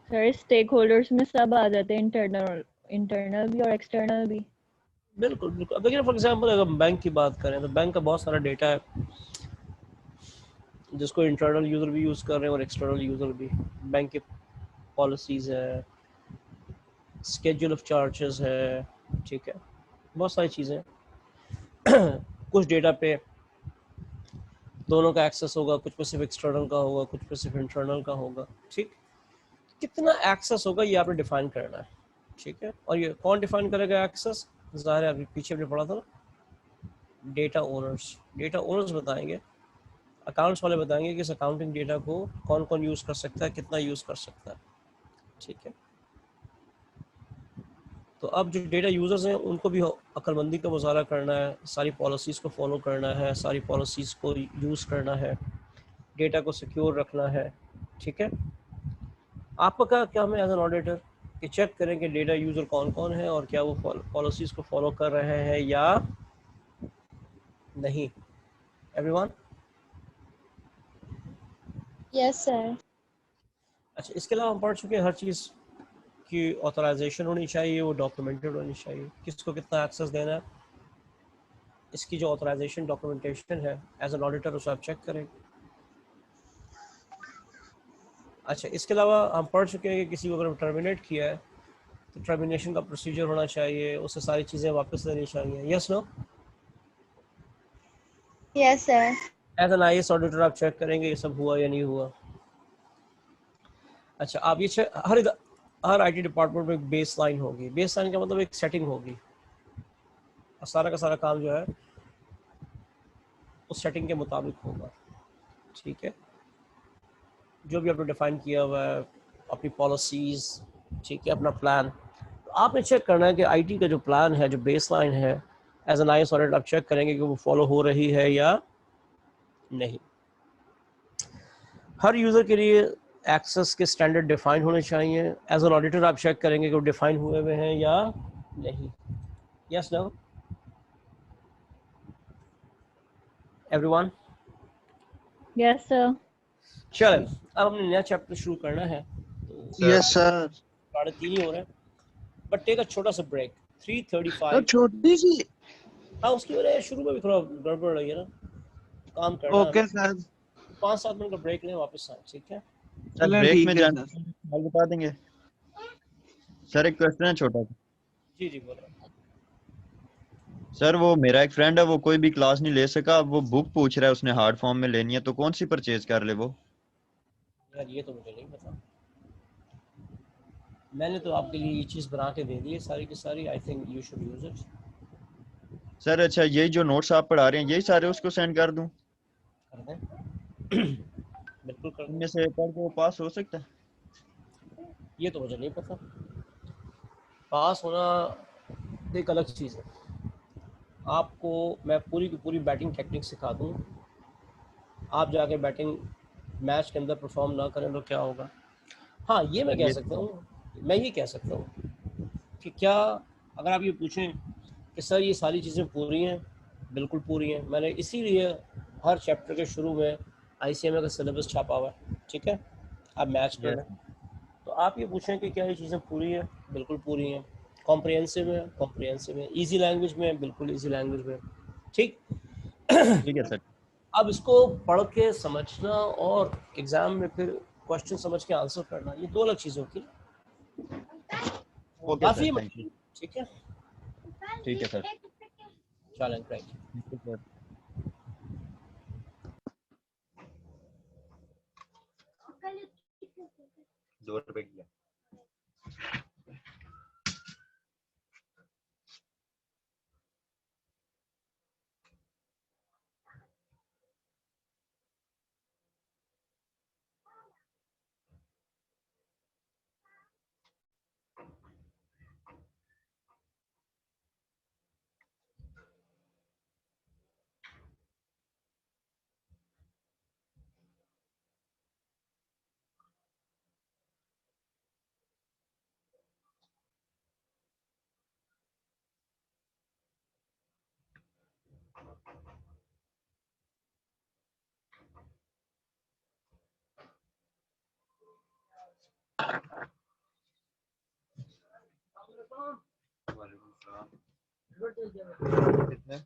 सर स्टेक होल्डर्स में सब आ जाते हैं, इंटरनल भी और एक्सटर्नल भी। बिल्कुल बिल्कुल। अब देखिए फॉर एग्जांपल अगर हम बैंक की बात करें तो बैंक का बहुत सारा डेटा है जिसको इंटरनल यूज़र भी यूज़ कर रहे हैं और एक्सटर्नल यूज़र भी। बैंक की पॉलिसीज़ है, स्केड्यूल ऑफ चार्जेस है, ठीक है, बहुत सारी चीज़ें। कुछ डेटा पे दोनों का एक्सेस होगा, कुछ पे सिर्फ एक्सटर्नल का होगा, कुछ पे सिर्फ इंटरनल का होगा, ठीक। कितना एक्सेस होगा ये आपने डिफाइन करना है, ठीक है। और ये कौन डिफाइन करेगा एक्सेस? ज़ाहिर है अभी पीछे हमने पढ़ा था ना, डेटा ओनर्स। डेटा ओनर्स बताएंगे, अकाउंट्स वाले बताएंगे कि इस अकाउंटिंग डेटा को कौन कौन यूज़ कर सकता है, कितना यूज़ कर सकता है, ठीक है। तो अब जो डेटा यूज़र्स हैं उनको भी अक्लमंदी का मुजाहरा करना है, सारी पॉलिसीज़ को फॉलो करना है, सारी पॉलिसीज़ को यूज़ करना है, डेटा को सिक्योर रखना है, ठीक है। आपका काम है एज एन ऑडिटर कि चेक करें कि डेटा यूज़र कौन कौन है और क्या वो पॉलिसीज़ को फॉलो कर रहे हैं या नहीं। एवरीवन? Yes sir. अच्छा, इसके अलावा हम पढ़ चुके हैं हर चीज़ की ऑथराइजेशन होनी चाहिए, वो डॉक्यूमेंटेड होनी चाहिए, किसको कितना एक्सेस देना है, इसकी जो ऑथराइजेशन डॉक्यूमेंटेशन है एज एन ऑडिटर उसे आप चेक करें। अच्छा, इसके अलावा हम पढ़ चुके हैं कि किसी को अगर टर्मिनेट किया है तो टर्मिनेशन का प्रोसीजर होना चाहिए, उससे सारी चीज़ें वापस लेनी चाहिए। Yes no? Yes sir. As an IAS auditor आप चेक करेंगे ये सब हुआ या नहीं हुआ। अच्छा, आप ये हर आईटी डिपार्टमेंट में एक बेस लाइन होगी। बेस लाइन का मतलब एक सेटिंग होगी, और सारा का सारा काम जो है उस सेटिंग के मुताबिक होगा। ठीक है, जो भी आपने डिफाइन किया हुआ है, अपनी पॉलिसीज़, ठीक है, अपना प्लान, तो आपने चेक करना है कि आईटी का जो प्लान है, जो बेस लाइन है, एज एन आईएएस ऑडिटर आप चेक करेंगे कि वो फॉलो हो रही है या नहीं। हर यूज़र के लिए एक्सेस के स्टैंडर्ड डिफाइन होने चाहिए। एज एन ऑडिटर आप चेक करेंगे कि वो डिफाइन हुए हुए हैं या नहीं। Yes, no, everyone? Yes sir. चलें, अब हमने नया चैप्टर शुरू करना है। तो यस सर। 3:30 ही हो रहे हैं, बट टेक अ छोटा सा ब्रेक। सर 3:35। छोटी सी। हाँ, उसकी वजह शुरू में भी थोड़ा गड़बड़ रही है ना, काम करना है। Okay sir. 5-7 मिनट का ब्रेक लें, वापस आए, ठीक है? सर चलें ब्रेक ठीक में है जाने सर। से पहले सवाल बता देंगे। सर एक क्वेश्चन है छोटा सा। जी जी, बोलो। सर वो मेरा एक फ्रेंड है, वो कोई भी क्लास नहीं ले सका, वो बुक पूछ रहा है, उसने हार्ड फॉर्म में लेनी है, तो कौन सी परचेज कर ले वो? यार ये तो मुझे नहीं पता, मैंने तो आपके लिए ये चीज़ बना के दे दी है सारी की सारी। I think you should use it. Sir अच्छा, यही जो नोट्स आप पढ़ा रहे हैं यही सारे उसको सेंड कर दूं? कर दें, बिल्कुल कर इनमें दें। से पढ़ के वो पास हो सकता है? ये तो मुझे नहीं पता, पास होना एक अलग चीज़ है। आपको मैं पूरी की पूरी बैटिंग टेक्निक सिखा दूँ, आप जाके बैटिंग मैच के अंदर परफॉर्म ना करें तो क्या होगा? हाँ, ये मैं सर कह ये सकता हूँ, मैं ये कह सकता हूँ कि क्या, अगर आप ये पूछें कि सर ये सारी चीज़ें पूरी हैं, बिल्कुल पूरी हैं। मैंने इसीलिए हर चैप्टर के शुरू में आईसीएमए का सिलेबस छापा हुआ है, ठीक है? आप मैच कर लें। यस तो आप ये पूछें कि क्या ये चीज़ें पूरी हैं, बिल्कुल पूरी हैं। कॉम्प्रिहेंसिव है, कॉम्प्रिहेंसिव है। ईजी लैंग्वेज में, बिल्कुल ईजी लैंग्वेज में, ठीक। ठीक है सर। अब इसको पढ़ के समझना और एग्ज़ाम में फिर क्वेश्चन समझ के आंसर करना, ये दो अलग चीज़ें होती हैं। ओके काफ़ी सर, है थैंक यू। मतलब, ठीक है? ठीक है सर। चलें, राइट। Thank you sir. 2 रुपए की है। कितने?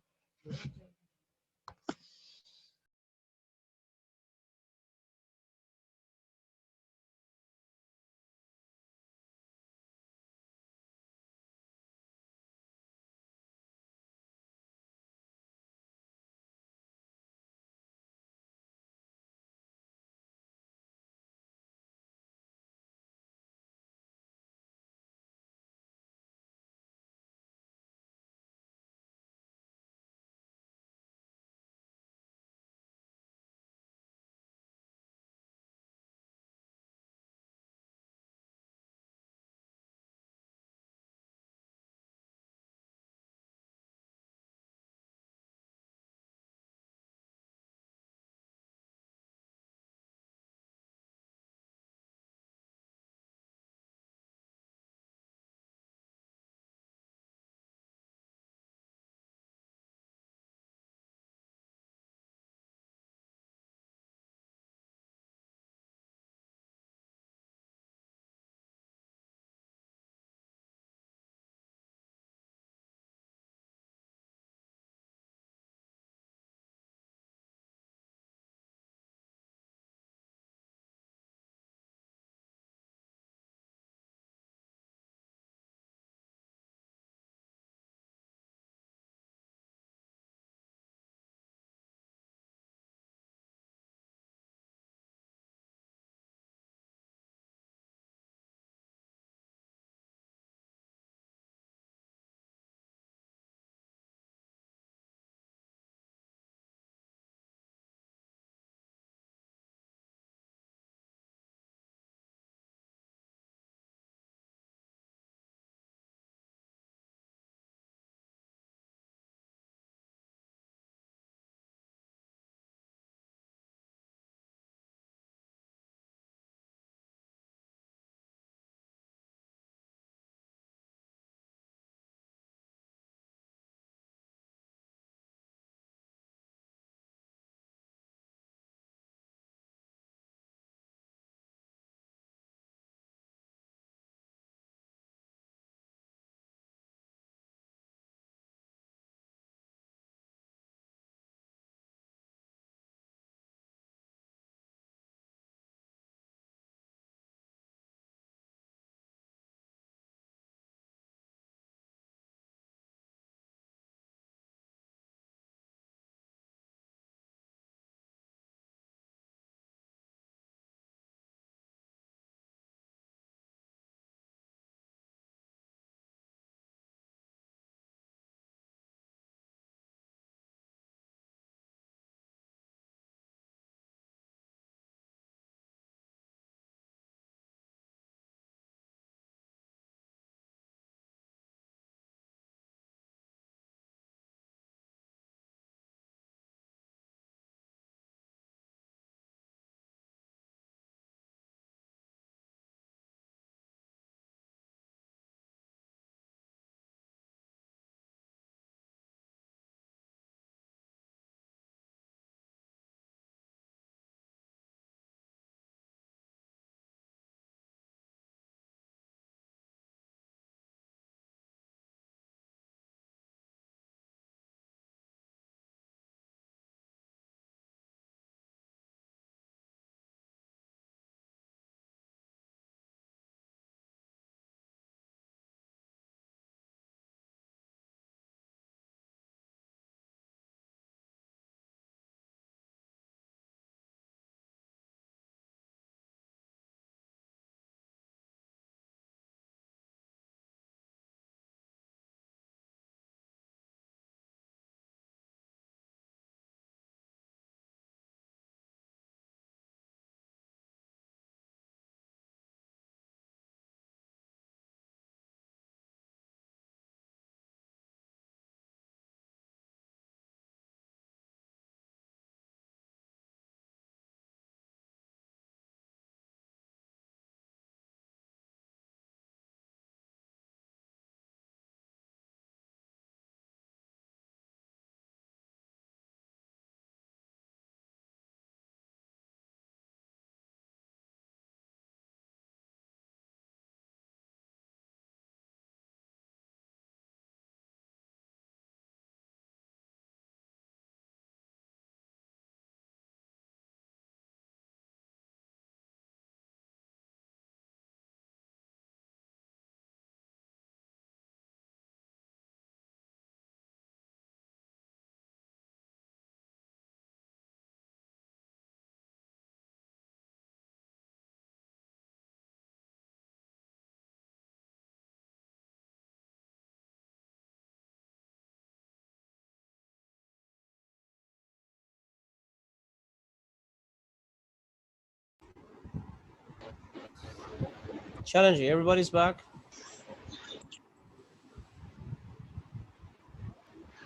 चलें जी, everybody's back.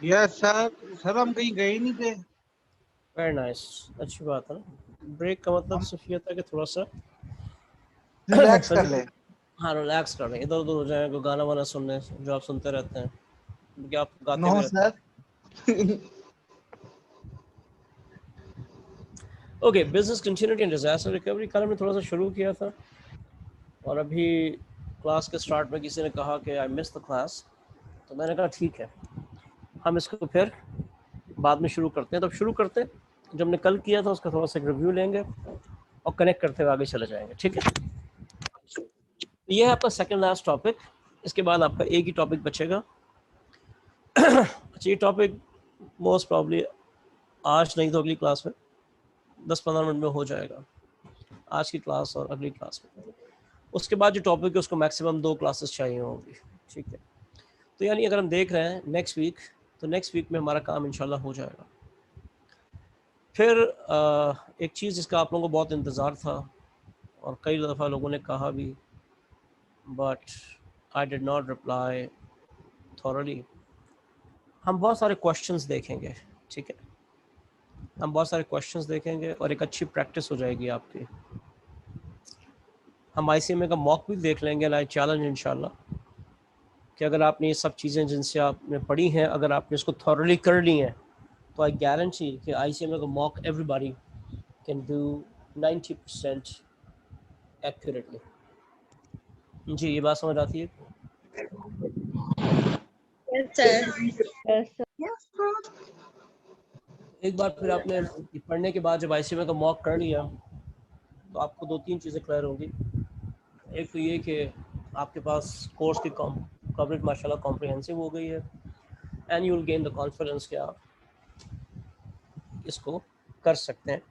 Yes sir. Sir हम कहीं गए नहीं थे। Very nice. अच्छी बात है ना। ब्रेक का मतलब हम सिर्फ ये होता है कि थोड़ा सा रिलैक्स कर ले। फिजिकल, हाँ रिलैक्स कर रहे हैं, इधर उधर हो जाए, कोई गाना वाना सुनने जो आप सुनते रहते हैं, क्योंकि आप गाते नो भी रहते सर। हैं। Okay, business continuity and disaster recovery कल हमने थोड़ा सा शुरू किया था, और अभी क्लास के स्टार्ट में किसी ने कहा कि आई मिस द क्लास, तो मैंने कहा ठीक है, हम इसको फिर बाद में शुरू करते हैं। तो शुरू करते हैं, जो हमने कल किया था उसका थोड़ा सा रिव्यू लेंगे और कनेक्ट करते हुए आगे चले जाएंगे, ठीक है। ये है आपका सेकंड लास्ट टॉपिक, इसके बाद आपका एक ही टॉपिक बचेगा। अच्छा, ये टॉपिक मोस्ट प्रॉब्ली आज नहीं तो अगली क्लास में 10-15 मिनट में हो जाएगा, आज की क्लास और अगली क्लास में। उसके बाद जो टॉपिक है उसको मैक्सिमम 2 क्लासेस चाहिए होंगी, ठीक है। तो यानी अगर हम देख रहे हैं नेक्स्ट वीक, तो नेक्स्ट वीक में हमारा काम इंशाल्लाह हो जाएगा। फिर एक चीज़ जिसका आप लोगों को बहुत इंतज़ार था और कई दफ़ा लोगों ने कहा भी, but I did not reply thoroughly, हम बहुत सारे क्वेश्चंस देखेंगे, ठीक है। हम बहुत सारे क्वेश्चंस देखेंगे और एक अच्छी प्रैक्टिस हो जाएगी आपकी। हम ICMA का मॉक भी देख लेंगे, आई चैलेंज इंशाल्लाह कि अगर आपने ये सब चीज़ें जिनसे आपने पढ़ी हैं, अगर आपने इसको थॉरली कर ली हैं, तो आई गारंटी कि ICMA का mock everybody can do 90% accurately. जी, ये बात समझ आती है? Yes, sir. एक बार फिर आपने पढ़ने के बाद जब ICMA का मॉक कर लिया, तो आपको 2-3 चीज़ें क्लियर होंगी। एक तो ये कि आपके पास कोर्स की कवरेज माशाल्लाह कॉम्प्रिहेंसिव हो गई है, and you will gain the confidence कि आप इसको कर सकते हैं,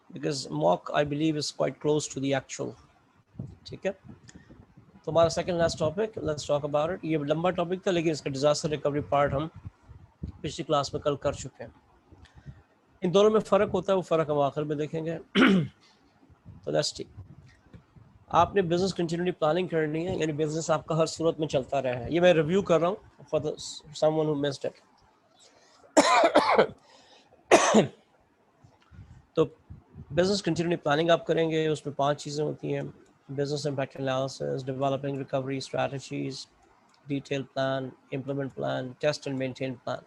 because mock I believe is quite close to the actual, ठीक है। तो हमारा second last topic, let's talk about it. ये लंबा टॉपिक था, लेकिन इसका डिजास्टर रिकवरी पार्ट हम पिछली क्लास में कल कर चुके हैं। इन दोनों में फ़र्क होता है, वो फ़र्क हम आखिर में देखेंगे। तो लेट्स सी, आपने बिजनेस कंटिन्यूटी प्लानिंग करनी है, यानी बिजनेस आपका हर सूरत में चलता रहा है। ये मैं रिव्यू कर रहा हूँ for someone who missed it. तो बिजनेस कंटिन्यूटी प्लानिंग आप करेंगे, उसमें 5 चीज़ें होती हैं: business impact analysis, developing recovery strategies, detail plan, implement plan, test and maintain plan.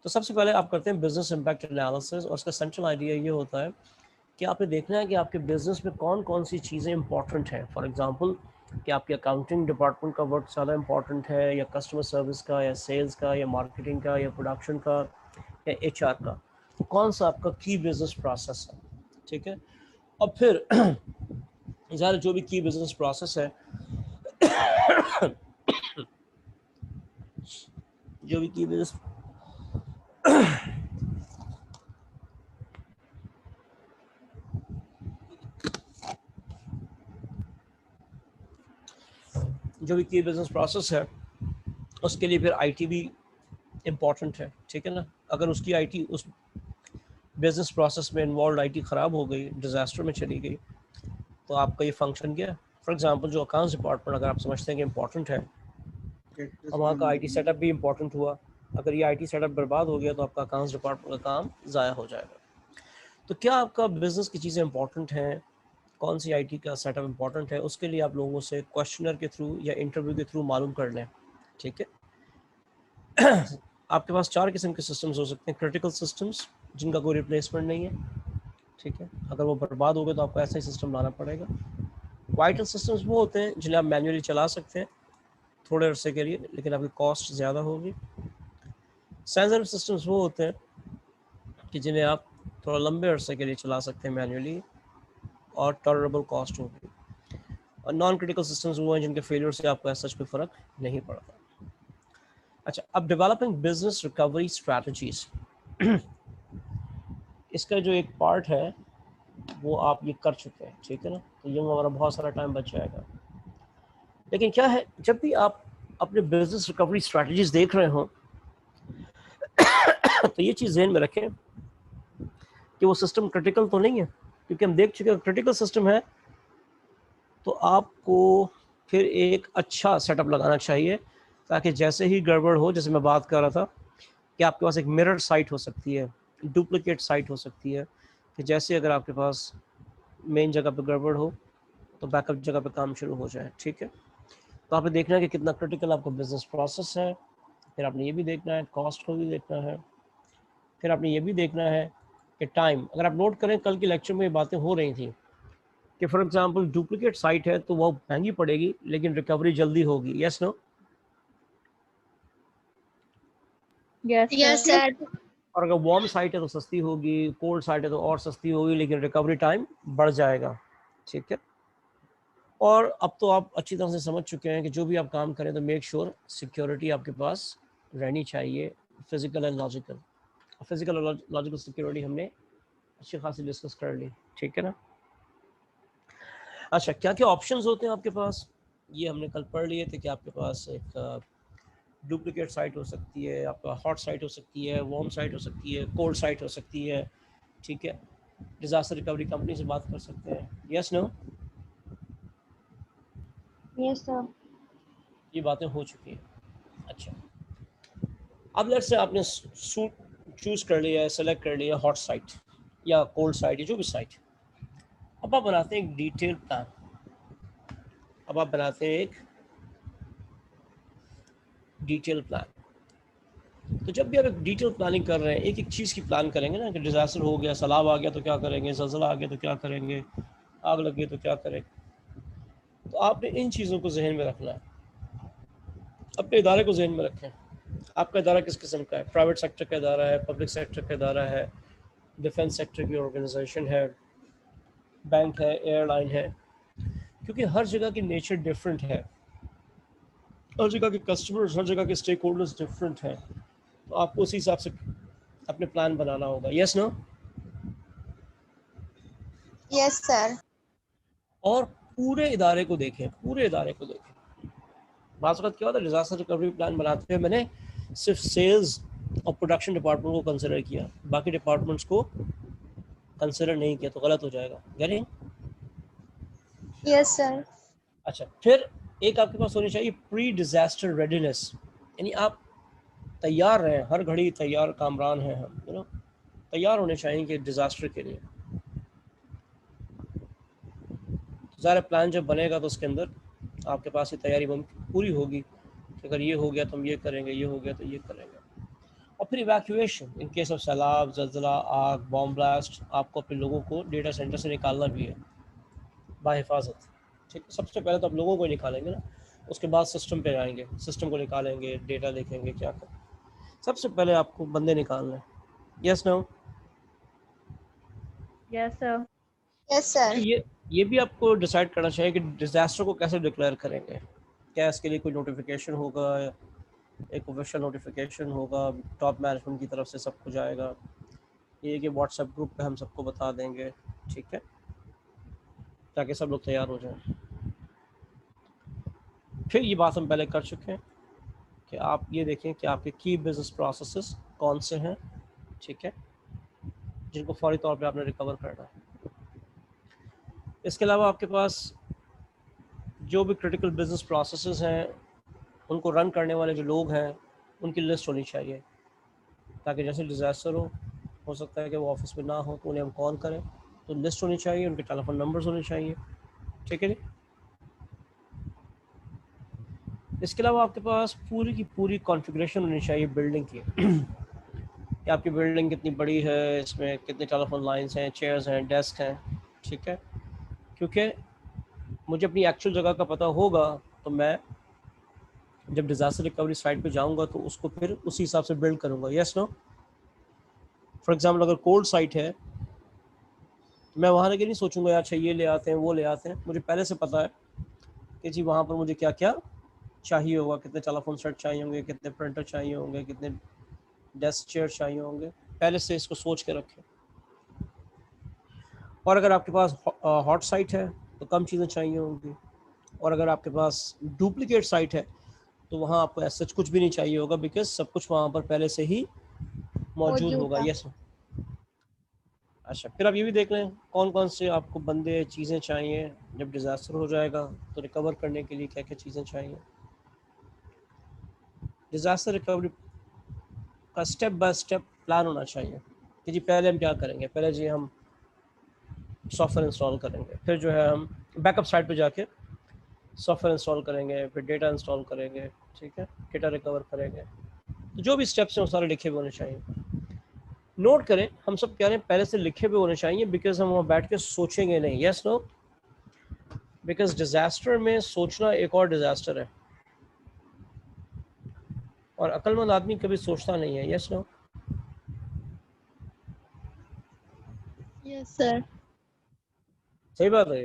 तो सबसे पहले आप करते हैं बिजनेस इम्पैक्ट एनालिसिस, और उसका सेंट्रल आइडिया ये होता है कि आपने देखना है कि आपके बिजनेस में कौन कौन सी चीज़ें इंपॉर्टेंट हैं। फॉर एग्जांपल कि आपके अकाउंटिंग डिपार्टमेंट का वर्क ज़्यादा इंपॉर्टेंट है, या कस्टमर सर्विस का, या सेल्स का, या मार्केटिंग का, या प्रोडक्शन का, या HR का, तो कौन सा आपका की बिजनेस प्रोसेस है, ठीक है। और फिर ज़्यादा जो भी की बिजनेस प्रोसेस है जो भी की बिजनेस जो भी की बिजनेस प्रोसेस है, उसके लिए फिर IT भी इम्पॉर्टेंट है, ठीक है ना। अगर उसकी IT उस बिजनेस प्रोसेस में इन्वॉल्व IT ख़राब हो गई, डिज़ास्टर में चली गई, तो आपका ये फंक्शन गया। फॉर एग्जांपल जो अकाउंट्स डिपार्टमेंट अगर आप समझते हैं कि इम्पॉर्टेंट है, और वहाँ का IT सेटअप भी इम्पॉर्टेंट हुआ, अगर ये IT सेटअप बर्बाद हो गया तो आपका अकाउंट्स डिपार्टमेंट का काम ज़ाया हो जाएगा। तो क्या आपका बिजनेस की चीज़ें इंपॉर्टेंट हैं, कौन सी IT का सेटअप इंपॉर्टेंट है, उसके लिए आप लोगों से क्वेश्चनर के थ्रू या इंटरव्यू के थ्रू मालूम कर लें, ठीक है। आपके पास 4 किस्म के सिस्टम्स हो सकते हैं। क्रिटिकल सिस्टम्स जिनका कोई रिप्लेसमेंट नहीं है, ठीक है, अगर वो बर्बाद हो गए तो आपको ऐसा ही सिस्टम लाना पड़ेगा। वाइटल सिस्टम्स वो होते हैं जिन्हें आप मैन्युअली चला सकते हैं थोड़े अरसे के लिए, लेकिन आपकी कॉस्ट ज़्यादा होगी। सेंसिटिव सिस्टम्स वो होते हैं कि जिन्हें आप थोड़ा लंबे अरसे के लिए चला सकते हैं मैन्युअली, और टॉलरेबल कॉस्ट होगी। और नॉन क्रिटिकल सिस्टम्स वो हैं जिनके फेलियर से आपको ऐसा कोई फ़र्क नहीं पड़ता। अच्छा, अब डेवलपिंग बिजनेस रिकवरी स्ट्रैटेजीज, इसका जो एक पार्ट है वो आप ये कर चुके हैं, ठीक है ना। तो ये हमारा बहुत सारा टाइम बच जाएगा। लेकिन क्या है, जब भी आप अपने बिजनेस रिकवरी स्ट्रैटेजीज देख रहे हो तो ये चीज़ ज़हन में रखें कि वो सिस्टम क्रिटिकल तो नहीं है, क्योंकि हम देख चुके हैं क्रिटिकल सिस्टम है तो आपको फिर एक अच्छा सेटअप लगाना चाहिए ताकि जैसे ही गड़बड़ हो, जैसे मैं बात कर रहा था कि आपके पास एक मिरर साइट हो सकती है, डुप्लीकेट साइट हो सकती है, कि जैसे अगर आपके पास मेन जगह पे गड़बड़ हो तो बैकअप जगह पे काम शुरू हो जाए। ठीक है, तो आपने देखना है कि कितना क्रिटिकल आपका बिजनेस प्रोसेस है, फिर आपने ये भी देखना है, कॉस्ट को भी देखना है, फिर आपने ये भी देखना है कि टाइम। अगर आप नोट करें कल के लेक्चर में ये बातें हो रही थी कि फॉर एग्जांपल डुप्लीकेट साइट है तो वो महंगी पड़ेगी लेकिन रिकवरी जल्दी होगी। Yes no? Yes sir. और अगर वार्म साइट है तो सस्ती होगी, कोल्ड साइट है तो और सस्ती होगी, लेकिन रिकवरी टाइम बढ़ जाएगा। ठीक है, और अब तो आप अच्छी तरह से समझ चुके हैं कि जो भी आप काम करें तो मेक श्योर सिक्योरिटी आपके पास रहनी चाहिए, फिजिकल एंड लॉजिकल। फिजिकल और लॉजिकल सिक्योरिटी हमने अच्छी खासी डिस्कस कर ली। ठीक है ना? अच्छा, क्या क्या ऑप्शंस होते हैं आपके पास, ये हमने कल पढ़ लिए थे कि आपके पास एक डुप्लीकेट साइट हो सकती है, आपका हॉट साइट हो सकती है, वार्म साइट हो सकती है, कोल्ड साइट हो सकती है। ठीक है, डिजास्टर रिकवरी कंपनी से बात कर सकते हैं। Yes no? Yes sir. ये बातें हो चुकी हैं। अच्छा, अब लेट्स से आपने सूट चूज कर लिया है, सेलेक्ट कर लिया हॉट साइट या कोल्ड साइट या जो भी साइट। अब आप बनाते हैं एक डिटेल प्लान। अब आप बनाते हैं एक डिटेल प्लान। तो जब भी आप एक डिटेल प्लानिंग कर रहे हैं, एक एक चीज़ की प्लान करेंगे ना, कि डिजास्टर हो गया, सैलाब आ गया तो क्या करेंगे, ज़लज़ला आ गया तो क्या करेंगे, आग लग गई तो क्या करेंगे, तो आपने इन चीज़ों को जहन में रखना है। अपने इदारे को जहन में रखें। आपका इदारा किस किस्म का है? प्राइवेट सेक्टर का इदारा है, पब्लिक सेक्टर का इदारा है, डिफेंस सेक्टर की ऑर्गेनाइजेशन है, बैंक है, एयरलाइन है, क्योंकि हर जगह की नेचर डिफरेंट है, हर जगह के कस्टमर्स, हर जगह के स्टेक होल्डर्स डिफरेंट हैं, तो आपको उसी हिसाब से अपने प्लान बनाना होगा। Yes no? Yes sir. और पूरे इदारे को देखें, पूरे इदारे को देखें। बात वक्त क्या होता है, डिजास्टर रिकवरी प्लान बनाते हुए मैंने सिर्फ सेल्स और प्रोडक्शन डिपार्टमेंट को कंसिडर किया, बाकी डिपार्टमेंट्स को कंसिडर नहीं किया तो गलत हो जाएगा। गेटिंग? Yes sir. अच्छा, फिर एक आपके पास होनी चाहिए प्री डिजास्टर रेडीनेस, यानी आप तैयार रहें, हर घड़ी तैयार कामरान हैं हम, यू नो, तैयार होने चाहिए कि डिजास्टर के लिए। ज़ाहिर प्लान जब बनेगा तो उसके अंदर आपके पास ये तैयारी पूरी होगी कि अगर ये हो गया तो हम ये करेंगे, ये हो गया तो ये करेंगे। और फिर इवैक्यूएशन इन केस ऑफ सैलाब, जलजला, आग, बॉम्ब ब्लास्ट, आपको अपने लोगों को डेटा सेंटर से निकालना भी है बाहिफाजत। ठीक है, सबसे पहले तो आप लोगों को निकालेंगे ना, उसके बाद सिस्टम पे आएंगे, सिस्टम को निकालेंगे, डेटा देखेंगे क्या करें। सबसे पहले आपको बंदे निकालने हैं। Yes no? Yes sir. Yes sir. ये भी आपको डिसाइड करना चाहिए कि डिजास्टर को कैसे डिक्लेयर करेंगे। क्या इसके लिए कोई नोटिफिकेशन होगा, एक ऑफिशियल नोटिफिकेशन होगा, टॉप मैनेजमेंट की तरफ से सबको जाएगा, ये कि व्हाट्सएप ग्रुप पे हम सबको बता देंगे। ठीक है, ताकि सब लोग तैयार हो जाएं। फिर ये बात हम पहले कर चुके हैं कि आप ये देखें कि आपके की बिजनेस प्रोसेसेस कौन से हैं, ठीक है, जिनको फौरी तौर पे आपने रिकवर करना है। इसके अलावा आपके पास जो भी क्रिटिकल बिजनेस प्रोसेसेस हैं, उनको रन करने वाले जो लोग हैं उनकी लिस्ट होनी चाहिए, ताकि जैसे डिज़ास्टर हो सकता है कि वो ऑफिस में ना हो तो उन्हें हम कॉल करें, तो लिस्ट होनी चाहिए, उनके टेलीफोन नंबर्स होने चाहिए। ठीक है जी। इसके अलावा आपके पास पूरी की पूरी कॉन्फ़िगरेशन होनी चाहिए बिल्डिंग की कि आपकी बिल्डिंग कितनी बड़ी है, इसमें कितने टेलीफोन लाइंस हैं, चेयर्स हैं, डेस्क हैं। ठीक है, क्योंकि मुझे अपनी एक्चुअल जगह का पता होगा तो मैं जब डिज़ास्टर रिकवरी साइट पे जाऊंगा तो उसको फिर उसी हिसाब से बिल्ड करूंगा। Yes no? फॉर एग्जांपल अगर कोल्ड साइट है, मैं वहाँ लेके नहीं सोचूंगा अच्छा ये ले आते हैं, वो ले आते हैं। मुझे पहले से पता है कि जी वहाँ पर मुझे क्या क्या चाहिए होगा, कितने टेलीफोन सेट चाहिए होंगे, कितने प्रिंटर चाहिए होंगे, कितने डेस्क चेयर चाहिए होंगे, पहले से इसको सोच के रखें। और अगर आपके पास हॉट साइट है तो कम चीज़ें चाहिए होंगी, और अगर आपके पास डुप्लीकेट साइट है तो वहाँ आपको ऐसा कुछ भी नहीं चाहिए होगा, बिकॉज सब कुछ वहाँ पर पहले से ही मौजूद होगा। यस, अच्छा, फिर आप ये भी देख लें कौन कौन से आपको बंदे चीज़ें चाहिए जब डिज़ास्टर हो जाएगा, तो रिकवर करने के लिए क्या क्या चीज़ें चाहिए। डिज़ास्टर रिकवरी का स्टेप बाय स्टेप प्लान होना चाहिए कि जी पहले हम क्या करेंगे। पहले जी हम सॉफ्टवेयर इंस्टॉल करेंगे, फिर जो है हम बैकअप साइट पे जाके सॉफ्टवेयर इंस्टॉल करेंगे, फिर डेटा इंस्टॉल करेंगे, ठीक है, डेटा रिकवर करेंगे। तो जो भी स्टेप्स हैं वो सारे लिखे हुए होने चाहिए। नोट करें, हम सब कह रहे हैं पहले से लिखे हुए होने चाहिए, बिकॉज हम वहाँ बैठ के सोचेंगे नहीं। यस नो, बिकॉज डिजास्टर में सोचना एक और डिजास्टर है, और अक्लमंद आदमी कभी सोचता नहीं है। Yes no, yes sir. सही बात है,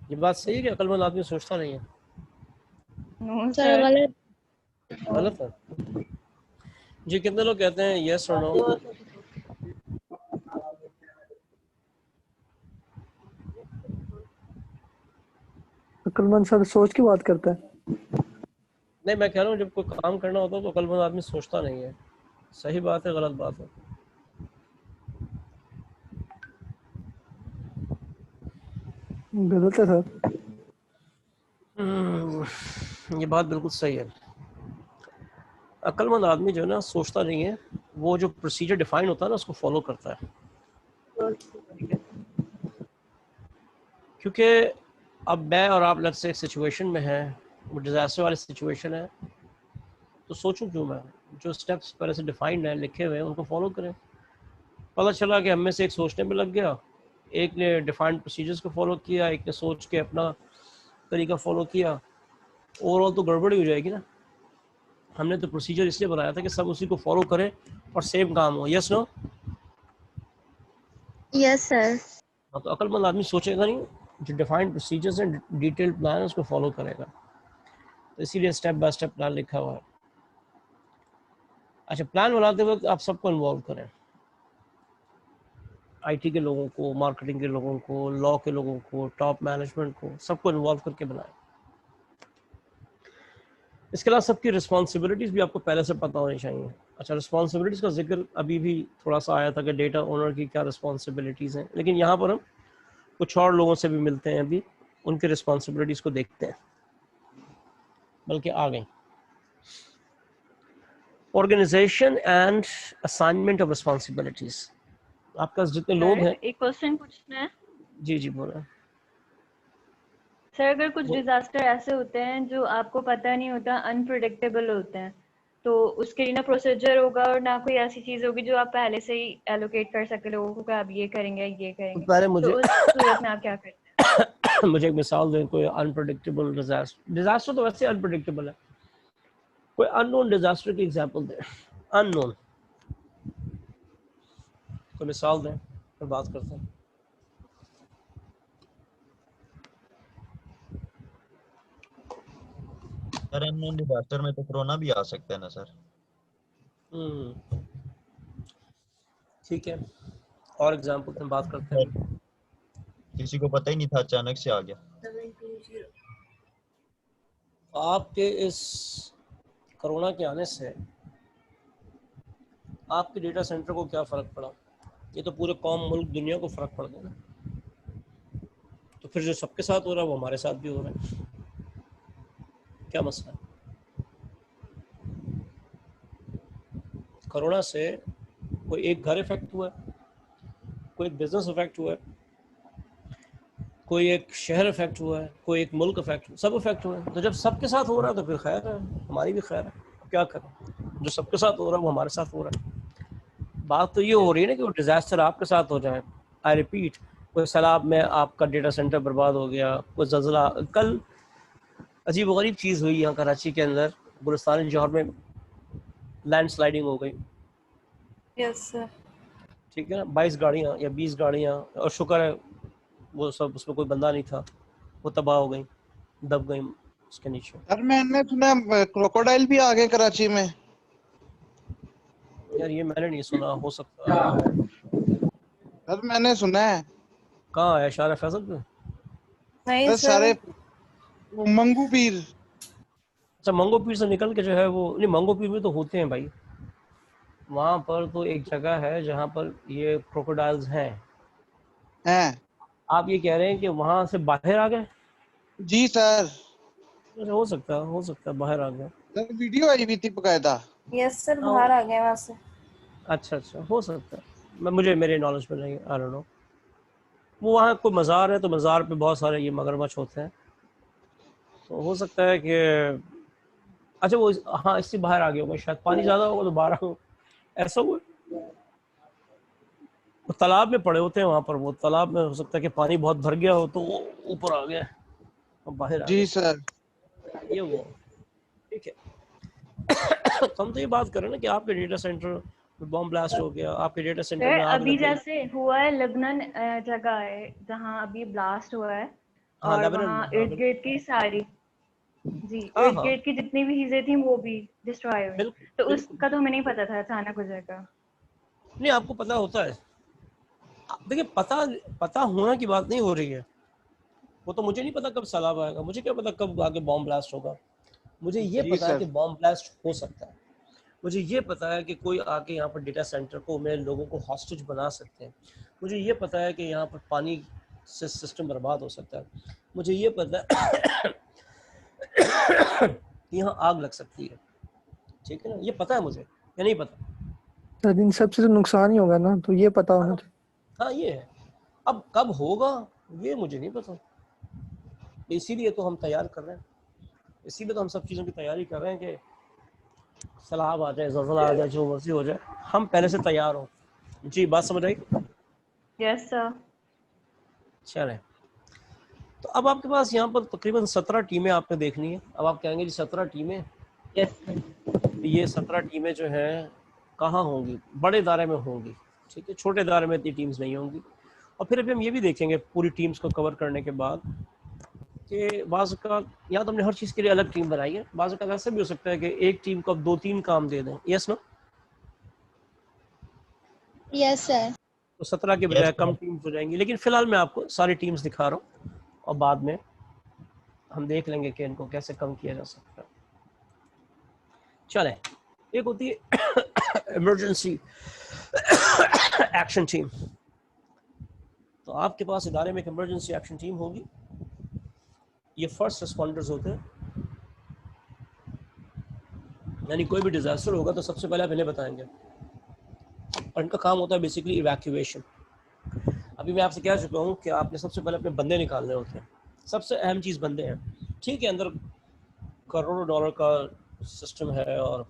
ये बात सही है कि अक्लमंद आदमी सोचता नहीं है। नो सर सर, गलत। गलत है जी। कितने लोग कहते हैं यस और नो? अक्लमंद सर सोच की बात करता है। नहीं, मैं कह रहा हूँ जब कोई काम करना होता है तो अक्लमंद आदमी सोचता नहीं है। सही बात है, गलत बात है? गलत है सर। ये बात बिल्कुल सही है। अक्लमंद आदमी जो है ना सोचता नहीं है, वो जो प्रोसीजर डिफाइन होता है ना उसको फॉलो करता है। क्योंकि अब मैं और आप लेट्स से एक सिचुएशन में हैं, वो डिजास्टर वाली सिचुएशन है, तो सोचूं क्यों मैं? जो स्टेप्स पहले से डिफाइंड है, लिखे हुए हैं, उनको फॉलो करें। पता चला कि हम में से एक सोचने में लग गया, एक ने डिफाइंड प्रोसीजर्स को फॉलो किया, एक ने सोच के अपना तरीका फॉलो किया, ओवरऑल तो गड़बड़ी हो जाएगी ना। हमने तो प्रोसीजर इसलिए बनाया था कि सब उसी को फॉलो करें और सेम काम हो। Yes no? Yes sir. तो अक्लमंद आदमी सोचेगा नहीं, जो डिफाइंड प्रोसीजर्स हैं, डिटेल प्लान है, उसको फॉलो करेगा। तो इसीलिए स्टेप बाय स्टेप प्लान लिखा हुआ है। अच्छा, प्लान बनाते वक्त आप सबको इन्वॉल्व करें, आईटी के लोगों को, मार्केटिंग के लोगों को, लॉ के लोगों को, टॉप मैनेजमेंट को, सबको इन्वॉल्व करके बनाएं। इसके अलावा सबकी रिस्पॉन्सिबिलिटीज़ भी आपको पहले से पता होनी चाहिए। अच्छा, रिस्पॉन्सिबिलिटीज़ का जिक्र अभी भी थोड़ा सा आया था कि डेटा ओनर की क्या रिस्पॉन्सिबिलिटीज़ हैं, लेकिन यहाँ पर हम कुछ और लोगों से भी मिलते हैं, अभी उनके रिस्पॉन्सिबिलिटीज़ को देखते हैं, बल्कि आ गई। Organization and assignment of responsibilities. आपके पास जितने लोग हैं, एक क्वेश्चन पूछना है जी जी बोलें। सर। अगर कुछ डिजास्टर ऐसे होते हैं जो आपको पता नहीं होता, अनप्रिडिक्टेबल होते हैं, तो उसके लिए ना प्रोसीजर होगा और ना कोई ऐसी चीज होगी जो आप पहले से ही एलोकेट कर सके लोगों को कि आप ये करेंगे ये करेंगे। पहले तो मुझे उस सूरत में आप क्या करते हैं? मुझे एक मिसाल दें, कोई अनप्रेडिक्टेबल डिजास्टर तो वैसे अनप्रेडिक्टेबल है, कोई अननोन डिजास्टर की एग्जांपल दें। अननोन कोई मिसाल दें, फिर बात करते हैं। सर अननोन डिजास्टर में तो कोरोना भी आ सकता है ना सर? ठीक है, और एग्जांपल हम बात करते हैं। किसी को पता ही नहीं था, अचानक से आ गया। आपके इस कोरोना के आने से आपके डेटा सेंटर को क्या फ़र्क पड़ा? ये तो पूरे कौम, मुल्क, दुनिया को फ़र्क पड़ गया ना। तो फिर जो सबके साथ हो रहा है वो हमारे साथ भी हो रहा है। क्या मसला है? कोरोना से कोई एक घर इफेक्ट हुआ है, कोई एक बिजनेस इफेक्ट हुआ है, कोई एक शहर इफेक्ट हुआ है, कोई एक मुल्क इफेक्ट हुआ, सब इफेक्ट हुए हैं। तो जब सबके साथ हो रहा है तो फिर खैर है, हमारी भी खैर है। क्या करें, जो सबके साथ हो रहा है वो हमारे साथ हो रहा है। बात तो ये हो रही है ना कि वो डिजास्टर आपके साथ हो जाए। आई रिपीट, कोई सैलाब में आपका डेटा सेंटर बर्बाद हो गया, कोई जल्जला, कल अजीब व गरीब चीज़ हुई यहाँ कराची के अंदर, गुलिस्तान जौहर में लैंड स्लाइडिंग हो गई। Yes sir. ठीक है ना, 22 गाड़ियाँ या 20 गाड़ियाँ, और शुक्र है वो सब, उसमें कोई बंदा नहीं था, वो तबाह हो गई, दब गई उसके नीचे। सर मैंने सुना क्रोकोडाइल भी आ गए कराची में। यार ये मैंने नहीं सुना, हो सकता है। सर मैंने सुना है। कहाँ है? शारा फैसल पे? नहीं सर सर। सारे मंगू पीर। अच्छा, मंगो पीर से निकल के जो है वो, नहीं मंगो पीर में तो होते हैं भाई, वहाँ पर तो एक जगह है जहाँ पर ये क्रोकोडाइल्स हैं। हैं? आप ये कह रहे हैं कि वहाँ से बाहर आ गए? जी सर। अच्छा, हो सकता है बाहर आ गए। सर वीडियो आई हुई थी बकायदा। यस सर, हाँ, बाहर आ गए वहां से। अच्छा अच्छा, हो सकता है। मुझे मेरे नॉलेज में नहीं, आई डोंट नो। वो वहाँ कोई मज़ार है तो मज़ार पे बहुत सारे ये मगरमच्छ होते हैं, तो हो सकता है कि अच्छा वो हाँ इससे बाहर आ गया होगा, शायद पानी ज़्यादा होगा तो बाहर हो, ऐसा हुआ। वो तालाब में पड़े होते हैं वहाँ पर, वो तालाब में हो सकता है कि पानी बहुत भर गया हो तो वो ऊपर आ गया और बाहर आ जी गया, सर। ये वो। ठीक है। तो हम तो ये बात कर रहे हैं ना कि आपके डेटा सेंटर में बॉम्ब ब्लास्ट हो गया, आपके डेटा सेंटर सर में आग अभी लग गई। जैसे हुआ है लेबनान जगह है जहाँ अभी ब्लास्ट हुआ है, हाँ और लेबनान वहाँ में, हाँ इर्द बिल्कुल। गिर्द की सारी जी हाँ इर्द हाँ गिर्द की जितनी भी चीजें थी वो भी डिस्ट्रॉय हुई। बिल्कुल तो बिल्कुल। उसका तो हमें नहीं पता था, अचानक हो जाएगा। नहीं आपको पता होता है, देखिए पता पता होना की बात नहीं हो रही है। वो तो मुझे नहीं पता कब सैलाब आएगा, मुझे क्या पता कब आगे बॉम्ब ब्लास्ट होगा। मुझे ये जी पता है कि सर। बॉम्ब ब्लास्ट हो सकता है। मुझे ये पता है कि कोई आके यहाँ पर डेटा सेंटर को में लोगों को हॉस्टेज बना सकते हैं। मुझे ये पता है कि यहाँ पर पानी से सिस्टम बर्बाद हो सकता है। मुझे ये पता है कि यहाँ आग लग सकती है। ठीक है ना, ये पता है मुझे, या नहीं पता? सर इन सबसे तो नुकसान ही होगा ना, तो ये पता होना चाहिए। हाँ ये है। अब कब होगा ये मुझे नहीं पता, इसीलिए तो हम तैयार कर रहे हैं, इसीलिए तो हम सब चीज़ों की तैयारी कर रहे हैं कि सलाब आ जाए, ज़लज़ला आ जाए, जो मर्जी हो जाए, हम पहले से तैयार हों। जी बात समझ आई? Yes sir. चलें, तो अब आपके पास यहाँ पर तकरीबन 17 टीमें आपने देखनी है। अब आप कहेंगे जी 17 टीमें, यस सर। ये 17 टीमें जो हैं कहाँ होंगी? बड़े दायरे में होंगी, ठीक है, छोटे दायरे में इतनी टीम्स नहीं होंगी। और फिर अभी हम ये भी देखेंगे पूरी टीम्स को कवर करने के बाद कि बाज़ का यहाँ तो हमने हर चीज़ के लिए अलग टीम बनाई है, बाज़ का ऐसा भी हो सकता है कि एक टीम को अब 2-3 काम दे दें। Yes no? Yes sir. तो 17 के बजाय कम टीम्स हो जाएंगी, लेकिन फिलहाल मैं आपको सारी टीम्स दिखा रहा हूँ और बाद में हम देख लेंगे कि इनको कैसे कम किया जा सकता है। चलें, एक होती है इमरजेंसी एक्शन टीम। तो आपके पास इदारे में एक इमरजेंसी एक्शन टीम होगी। ये फर्स्ट रिस्पॉन्डर्स होते हैं, यानी कोई भी डिजास्टर होगा तो सबसे पहले आप इन्हें बताएंगे, और इनका काम होता है बेसिकली इवैक्यूएशन। अभी मैं आपसे कह चुका हूँ कि आपने सबसे पहले अपने बंदे निकालने होते हैं, सबसे अहम चीज़ बंदे हैं। ठीक है, अंदर करोड़ों डॉलर का सिस्टम है और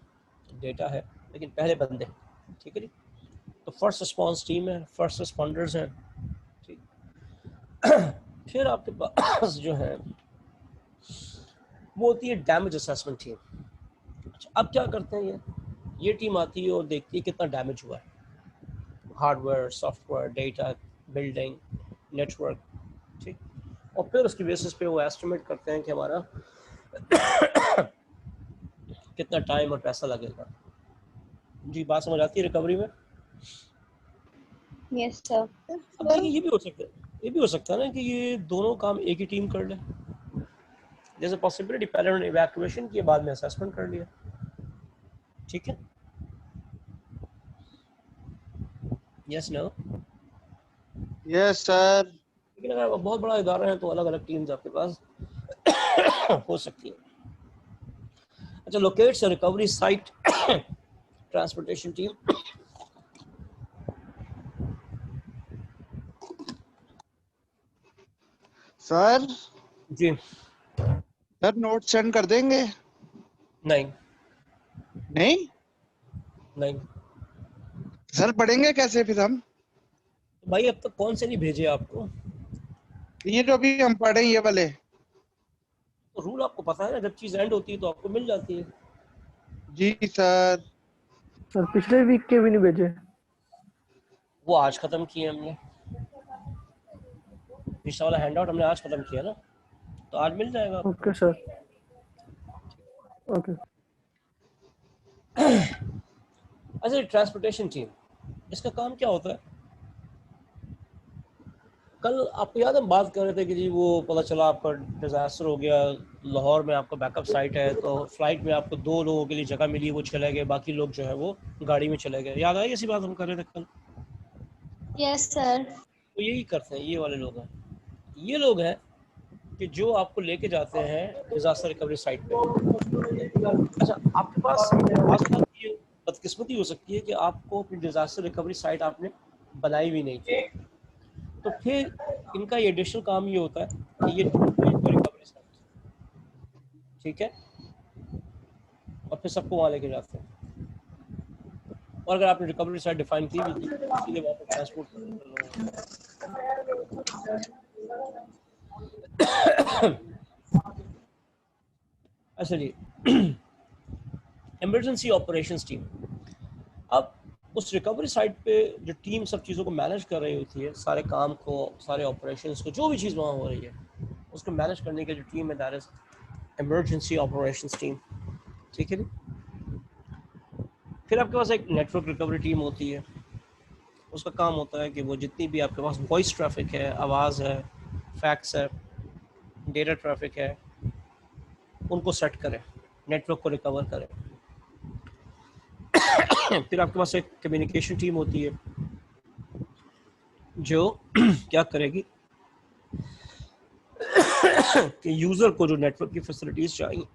डेटा है, लेकिन पहले बंदे, ठीक है जी। तो फर्स्ट रिस्पॉन्स टीम है, फर्स्ट रिस्पॉन्डर्स हैं, ठीक। फिर आपके पास जो है वो होती है डैमेज असेसमेंट टीम। अच्छा, अब क्या करते हैं ये टीम आती है और देखती है कितना डैमेज हुआ है, hardware, software, data, building, network, ठीक। और फिर उसकी बेसिस पे वो एस्टिमेट करते हैं कि हमारा कितना टाइम और पैसा लगेगा। जी बात समझ आती है रिकवरी में? Yes sir. अब देखिए ये भी हो सकता है, ये भी हो सकता है ना कि ये दोनों काम एक ही टीम कर ले, जैसे पॉसिबिलिटी पहले उन्होंने इवैक्यूएशन किया, बाद में असेसमेंट कर लिया, ठीक है। Yes no? Yes sir. लेकिन अगर बहुत बड़ा इदारा है तो अलग अलग टीम्स आपके पास हो सकती है। अच्छा, locates recovery site transportation team. Sir जी सर नोट सेंड कर देंगे? नहीं नहीं नहीं सर, पढ़ेंगे कैसे फिर हम? भाई, अब तक कौन से नहीं भेजे आपको? ये जो अभी हम पढ़े ये वाले। तो रूल आपको पता है ना, जब चीज एंड होती है तो आपको मिल जाती है। जी सर। सर पिछले वीक के भी नहीं भेजे। वो आज खत्म किए हमने, पिछला वाला हैंड आउट हमने आज खत्म किया ना, तो आज मिल जाएगा आपको। Okay sir. ओके। अच्छा, ट्रांसपोर्टेशन टीम, इसका काम क्या होता है? कल आपको याद है हम बात कर रहे थे कि जी वो पता चला आपका डिजास्टर हो गया, लाहौर में आपका बैकअप साइट है, तो फ्लाइट में आपको 2 लोगों के लिए जगह मिली, वो चले गए, बाकी लोग जो है वो गाड़ी में चले गए। याद आई ऐसी बात हम कर रहे थे कल? Yes sir. तो यही करते हैं ये वाले लोग हैं। ये लोग हैं कि जो आपको लेके जाते हैं डिजास्टर रिकवरी साइट पे। अच्छा, आपके पास ये बदकिस्मती हो सकती है कि आपको अपनी डिजास्टर रिकवरी साइट आपने बनाई भी नहीं थी, तो फिर इनका ये एडिशनल काम ये होता है कि ये ढूंढते हैं रिकवरी साइट, ठीक है, और फिर सबको वहाँ लेके जाते हैं। और अगर आपने रिकवरी साइट डिफाइन की भी थी, सीधे वहाँ पर ट्रांसपोर्ट कर अच्छा जी, इमरजेंसी ऑपरेशंस टीम। अब उस रिकवरी साइट पे जो टीम सब चीज़ों को मैनेज कर रही होती है, सारे काम को, सारे ऑपरेशंस को, जो भी चीज़ वहाँ हो रही है उसको मैनेज करने की जो टीम है that is emergency operations team, ठीक है जी। फिर आपके पास एक नेटवर्क रिकवरी टीम होती है। उसका काम होता है कि वो जितनी भी आपके पास वॉइस ट्रैफिक है, आवाज़ है, फैक्स है, डेटा ट्रैफिक है, उनको सेट करें, नेटवर्क को रिकवर करें। फिर आपके पास एक कम्युनिकेशन टीम होती है जो क्या करेगी कि यूज़र को जो नेटवर्क की फैसिलिटीज़ चाहिए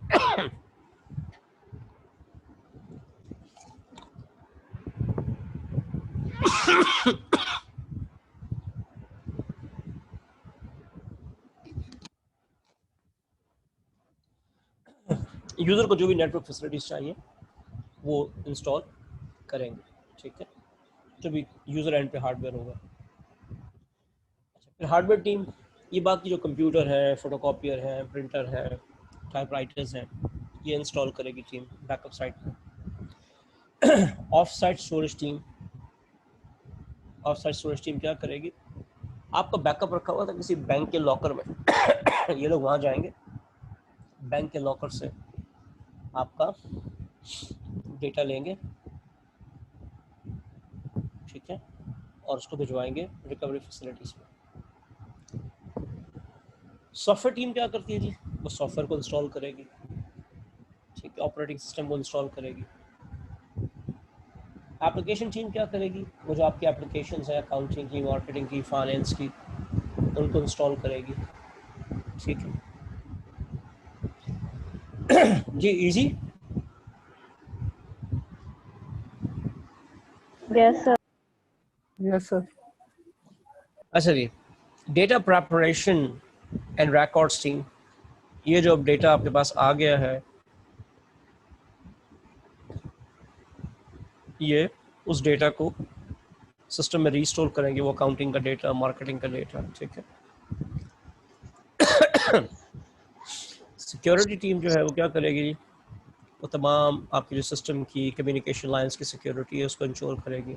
यूज़र को जो भी नेटवर्क फैसिलिटीज़ चाहिए वो इंस्टॉल करेंगे, ठीक है, जो भी यूज़र एंड पे हार्डवेयर होगा। अच्छा, फिर हार्डवेयर टीम, ये बाकी जो कंप्यूटर है, फोटोकॉपियर है, प्रिंटर है, टाइपराइटर्स हैं, ये इंस्टॉल करेगी टीम बैकअप साइट में। Of site storage team, of site storage team क्या करेगी, आपका बैकअप रखा हुआ था किसी बैंक के लॉकर में ये लोग वहाँ जाएंगे, बैंक के लॉकर से आपका डेटा लेंगे, ठीक है, और उसको भिजवाएंगे रिकवरी फैसिलिटीज़ में। सॉफ्टवेयर टीम क्या करती है जी, वो सॉफ्टवेयर को इंस्टॉल करेगी, ठीक है, ऑपरेटिंग सिस्टम को इंस्टॉल करेगी। एप्लीकेशन टीम क्या करेगी, वो जो आपकी एप्लीकेशंस है अकाउंटिंग की, मार्केटिंग की, फाइनेंस की, उनको इंस्टॉल करेगी, ठीक है जी। Easy? Yes sir. Yes sir. अच्छा जी, data preparation and records team, ये जो अब डेटा आपके पास आ गया है, ये उस डेटा को सिस्टम में रीस्टोर करेंगे, वो अकाउंटिंग का डेटा, मार्केटिंग का डेटा, ठीक है। सिक्योरिटी टीम जो है वो क्या करेगी, वो तमाम आपकी जो सिस्टम की कम्युनिकेशन लाइंस की सिक्योरिटी है उसको इंश्योर करेगी।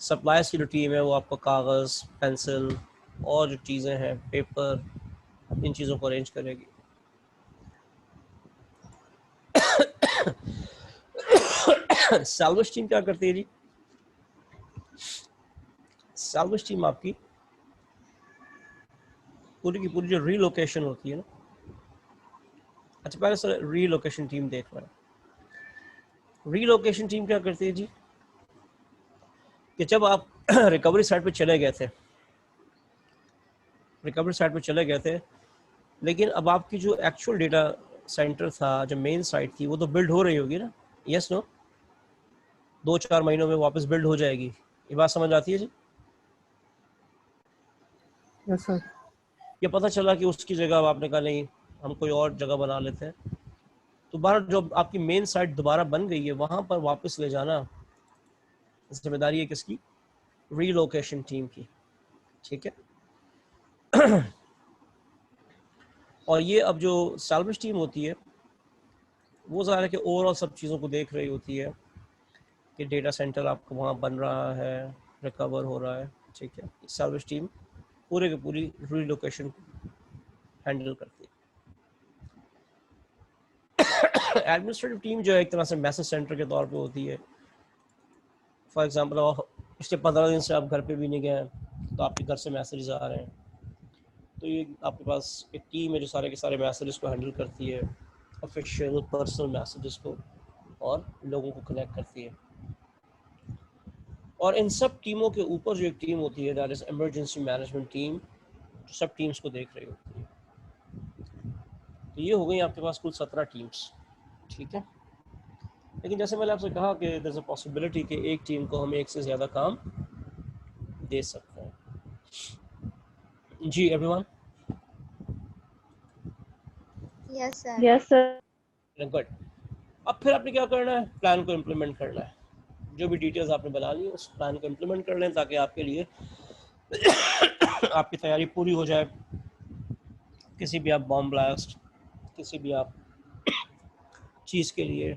सप्लायर्स की जो टीम है वो आपको कागज़, पेंसिल और जो चीज़ें हैं, पेपर, इन चीज़ों को अरेंज करेगी। सैल्वेज टीम क्या करती है जी, सैल्वेज टीम आपकी पूरी की पूरी जो रीलोकेशन होती है ना, अच्छा पहले सर रीलोकेशन टीम देख रहे हैं। रीलोकेशन टीम क्या करती है जी, कि जब आप रिकवरी साइट पे चले गए थे, रिकवरी साइट पे चले गए थे, लेकिन अब आपकी जो एक्चुअल डेटा सेंटर था, जो मेन साइट थी, वो तो बिल्ड हो रही होगी ना, यस नो, 2-4 महीनों में वापस बिल्ड हो जाएगी, ये बात समझ आती है जी? Yes sir. ये पता चला कि उसकी जगह आपने कहा नहीं हम कोई और जगह बना लेते हैं, तो बाहर जो आपकी मेन साइट दोबारा बन गई है वहाँ पर वापस ले जाना जिम्मेदारी है किसकी, रीलोकेशन टीम की, ठीक है। और ये अब जो सैल्वेज टीम होती है वो ज़ाहिर है कि ओवरऑल सब चीज़ों को देख रही होती है कि डेटा सेंटर आपको वहाँ बन रहा है, रिकवर हो रहा है, ठीक है। सैल्वेज टीम पूरे की पूरी रीलोकेशन हैंडल करती है। एडमिनिस्ट्रेटिव टीम जो है एक तरह से मैसेज सेंटर के तौर पे होती है। फॉर एग्जांपल पिछले 15 दिन से आप घर पे भी नहीं गए, तो आपके घर से मैसेजेस आ रहे हैं, तो ये आपके पास एक टीम है जो सारे के सारे मैसेजेस को हैंडल करती है, ऑफिशियल पर्सनल मैसेजेस को, और लोगों को कनेक्ट करती है। और इन सब टीमों के ऊपर जो एक टीम होती है, that is emergency management team, जो सब टीम्स को देख रही होती है। तो ये हो गई आपके पास कुल 17 टीम्स, ठीक है। लेकिन जैसे मैंने आपसे कहा कि देयर इज अ पॉसिबिलिटी कि एक टीम को हम एक से ज़्यादा काम दे सकते हैं। जी everyone, yes sir. Yes sir. Good. अब फिर आपने क्या करना है, प्लान को इम्प्लीमेंट करना है। जो भी डिटेल्स आपने बना ली उस प्लान को इम्प्लीमेंट कर लें ताकि आपके लिए आपकी तैयारी पूरी हो जाए। किसी भी आप बॉम्ब ब्लास्ट, किसी भी आप चीज़ के लिए,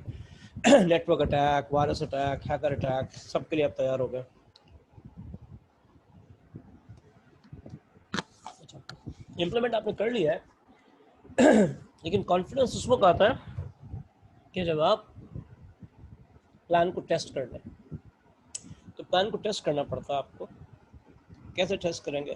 network attack, virus attack, hacker attack, सब के लिए आप तैयार हो गए। इम्प्लीमेंट आपने कर लिया है, लेकिन कॉन्फिडेंस उस वक्त आता है कि जब आप प्लान को टेस्ट कर लें। तो प्लान को टेस्ट करना पड़ता है आपको। कैसे टेस्ट करेंगे?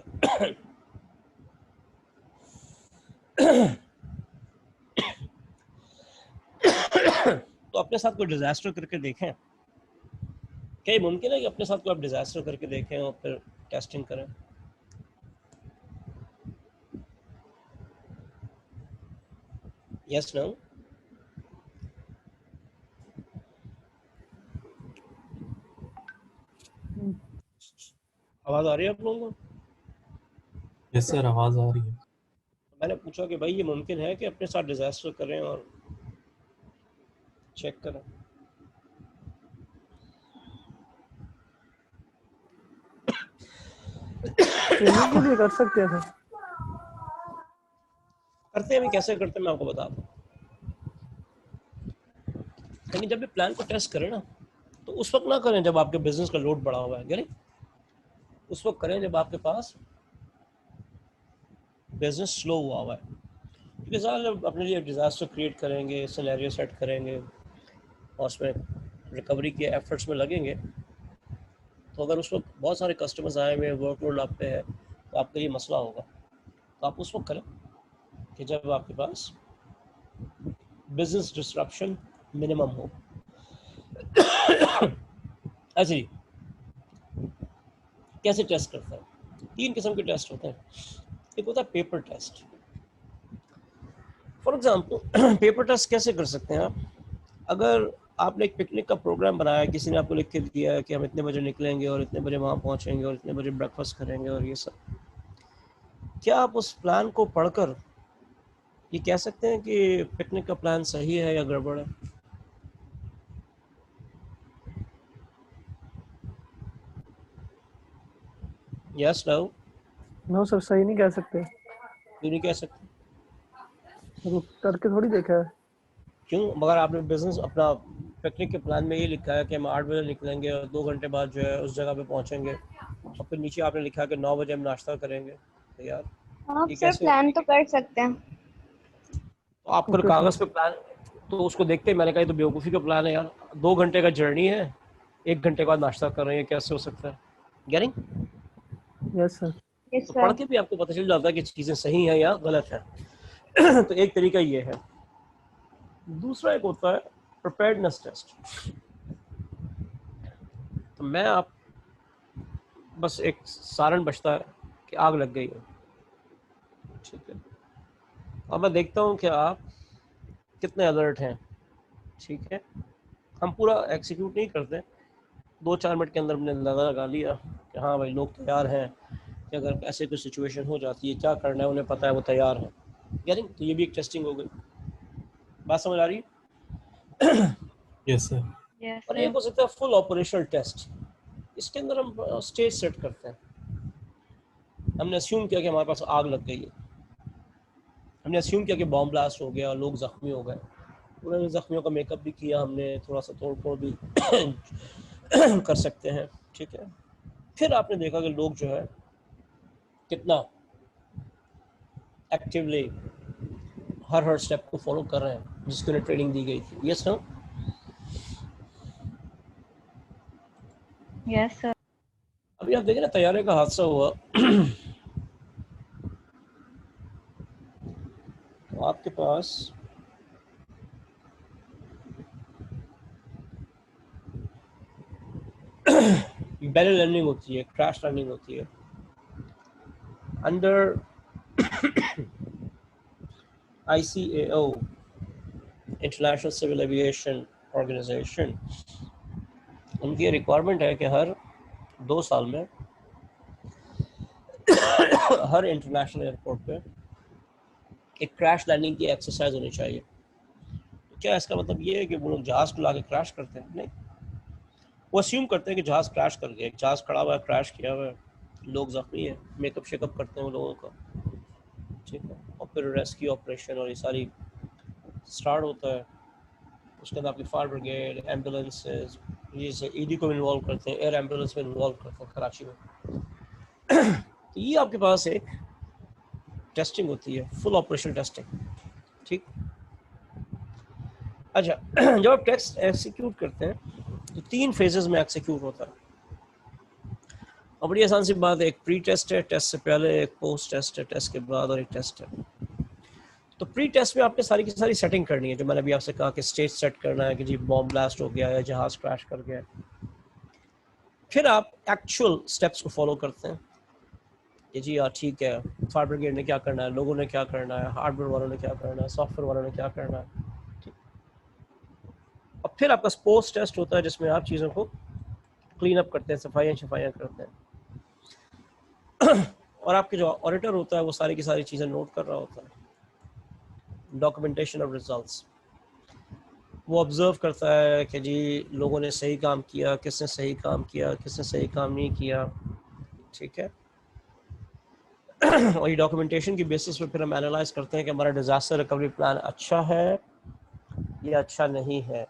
तो अपने साथ कोई डिजास्टर करके देखें। क्या ये मुमकिन है कि अपने साथ कोई आप डिजास्टर करके देखें और फिर टेस्टिंग करें? Yes no? आवाज आ रही है आप लोगों को? यस सर, आवाज आ रही है। मैंने पूछा कि भाई ये मुमकिन है कि अपने साथ डिजास्टर करें और चेक करें? ट्रेनिंग के लिए कर सकते हैं सर। करते हैं, अभी कैसे करते हैं मैं आपको बता दूं। लेकिन जब भी प्लान को टेस्ट करें ना, तो उस वक्त ना करें जब आपके बिजनेस का लोड बढ़ा हुआ है, यानी उस वक्त करें जब आपके पास बिजनेस स्लो हुआ है। क्योंकि जब अपने लिए डिजास्टर क्रिएट करेंगे, सिनेरियो सेट करेंगे और उसमें रिकवरी के एफर्ट्स में लगेंगे, तो अगर उस वक्त बहुत सारे कस्टमर्स आए हुए, वर्कलोड आप पे है, तो आपके लिए मसला होगा। तो आप उस वक्त करें कि जब आपके पास बिजनेस डिस्ट्रप्शन मिनिमम हो। अच्छा जी, कैसे टेस्ट करता है? 3 किस्म के टेस्ट होते हैं। एक होता है paper test. For example paper test कैसे कर सकते हैं आप? अगर आपने एक पिकनिक का प्रोग्राम बनाया, किसी ने आपको लिख के दिया है कि हम इतने बजे निकलेंगे और इतने बजे वहाँ पहुँचेंगे और इतने बजे ब्रेकफास्ट करेंगे और ये सब, क्या आप उस प्लान को पढ़कर ये कह सकते हैं कि पिकनिक का प्लान सही है या गड़बड़ है? Yes no? नो सर, सही नहीं कह सकते। क्यों नहीं कह सकते? तो करके थोड़ी देखा है। क्यों? मगर आपने बिजनेस अपना पिकनिक के प्लान में ये लिखा है कि हम 8 बजे निकलेंगे और 2 घंटे बाद जो है उस जगह पे पहुंचेंगे, और फिर नीचे आपने लिखा है कि 9 बजे हम नाश्ता करेंगे। तो यार आप ये सर कैसे? प्लान तो कर सकते हैं। तो आपको कागज पे प्लान, तो उसको देखते ही मैंने कहा ये तो बेवकूफ़ी का प्लान है यार। 2 घंटे का जर्नी है, 1 घंटे बाद नाश्ता कर रहे हैं, कैसे हो सकता है? गेटिंग? Yes sir. यस तो पढ़ सर। के भी आपको पता चल जाता है कि चीज़ें सही हैं या गलत हैं। तो एक तरीका ये है। दूसरा एक होता है प्रिपेयर्डनेस टेस्ट। तो मैं आप बस एक सारण बचता है कि आग लग गई है, ठीक है, और मैं देखता हूँ कि आप कितने अलर्ट हैं, ठीक है। हम पूरा एग्जीक्यूट नहीं करते, 2-4 मिनट के अंदर हमने अंदाज़ा लगा लिया कि हाँ भाई लोग तैयार हैं कि अगर ऐसे कोई सिचुएशन हो जाती है क्या करना है, उन्हें पता है, वो तैयार है। यानी तो ये भी एक टेस्टिंग हो गई। बात समझ आ रही है? Yes sir. यस और एक हो सकता है फुल ऑपरेशनल टेस्ट। इसके अंदर हम स्टेज सेट करते हैं। हमने अस्यूम किया कि हमारे पास आग लग गई है, हमने अस्यूम किया कि बॉम्ब ब्लास्ट हो गया और लोग ज़ख्मी हो गए। उन्होंने ज़ख्मियों का मेकअप भी किया, हमने थोड़ा सा तोड़ फोड़ भी कर सकते हैं, ठीक है। फिर आपने देखा कि लोग जो है कितना एक्टिवली हर स्टेप को फॉलो कर रहे हैं जिसके लिए ट्रेनिंग दी गई थी। Yes no? Yes sir. अभी आप देखें ना, तैयारे का हादसा हुआ तो आपके पास बैरल लैंडिंग होती है, क्रैश लैंडिंग होती है under ICAO, international civil aviation organization. उनकी रिक्वायरमेंट है कि हर 2 साल में हर इंटरनेशनल एयरपोर्ट पे एक क्रैश लैंडिंग की एक्सरसाइज होनी चाहिए। तो क्या इसका मतलब ये है कि वो लोग जहाज को लाके क्रैश करते हैं? नहीं, वो अस्यूम करते हैं कि जहाज क्रैश कर गया, जहाज खड़ा हुआ है, क्रैश किया हुआ है, लोग जख्मी है, मेकअप शेकअप करते हैं वो लोगों का, ठीक है, और फिर रेस्क्यू ऑपरेशन और ये सारी स्टार्ट होता है। उसके अंदर आपकी फायर ब्रिगेड, एम्बुलेंसेज, ये ED को इन्वॉल्व करते हैं, एयर एम्बुलेंस में इन्वॉल्व करते हैं कराची में। तो ये आपके पास एक टेस्टिंग होती है, फुल ऑपरेशन टेस्टिंग, ठीक। अच्छा, जब आप टेस्ट एक्सिक्यूट करते हैं तो 3 फेजेस में एक्सिक्यूट होता है। और बड़ी आसान सी बात है, एक प्री टेस्ट है, टेस्ट से पहले, एक पोस्ट टेस्ट है, टेस्ट के बाद, और एक टेस्ट है। तो प्री टेस्ट में आपने सारी की सारी सेटिंग करनी है, जो मैंने अभी आपसे कहा कि स्टेज सेट करना है कि जी बॉम्ब ब्लास्ट हो गया है, जहाज क्रैश कर गया है। फिर आप एक्चुअल स्टेप्स को फॉलो करते हैं कि जी यार ठीक है, फायर ब्रिगेड ने क्या करना है, लोगों ने क्या करना है, हार्डवेयर वालों ने क्या करना है, सॉफ्टवेयर वालों ने क्या करना है, ठीक। और फिर आपका पोस्ट टेस्ट होता है जिसमें आप चीज़ों को क्लीन अप करते हैं, सफाइयाँ करते हैं। और आपके जो ऑडिटर होता है वो सारी की सारी चीज़ें नोट कर रहा होता है, डॉक्यूमेंटेशन ऑफ रिजल्ट्स। वो ऑब्जर्व करता है कि जी लोगों ने सही काम किया, किसने सही काम किया, किसने सही काम नहीं किया, ठीक है। और ये डॉक्यूमेंटेशन की बेसिस पे फिर हम एनालाइज करते हैं कि हमारा डिजास्टर रिकवरी प्लान अच्छा है या अच्छा नहीं है।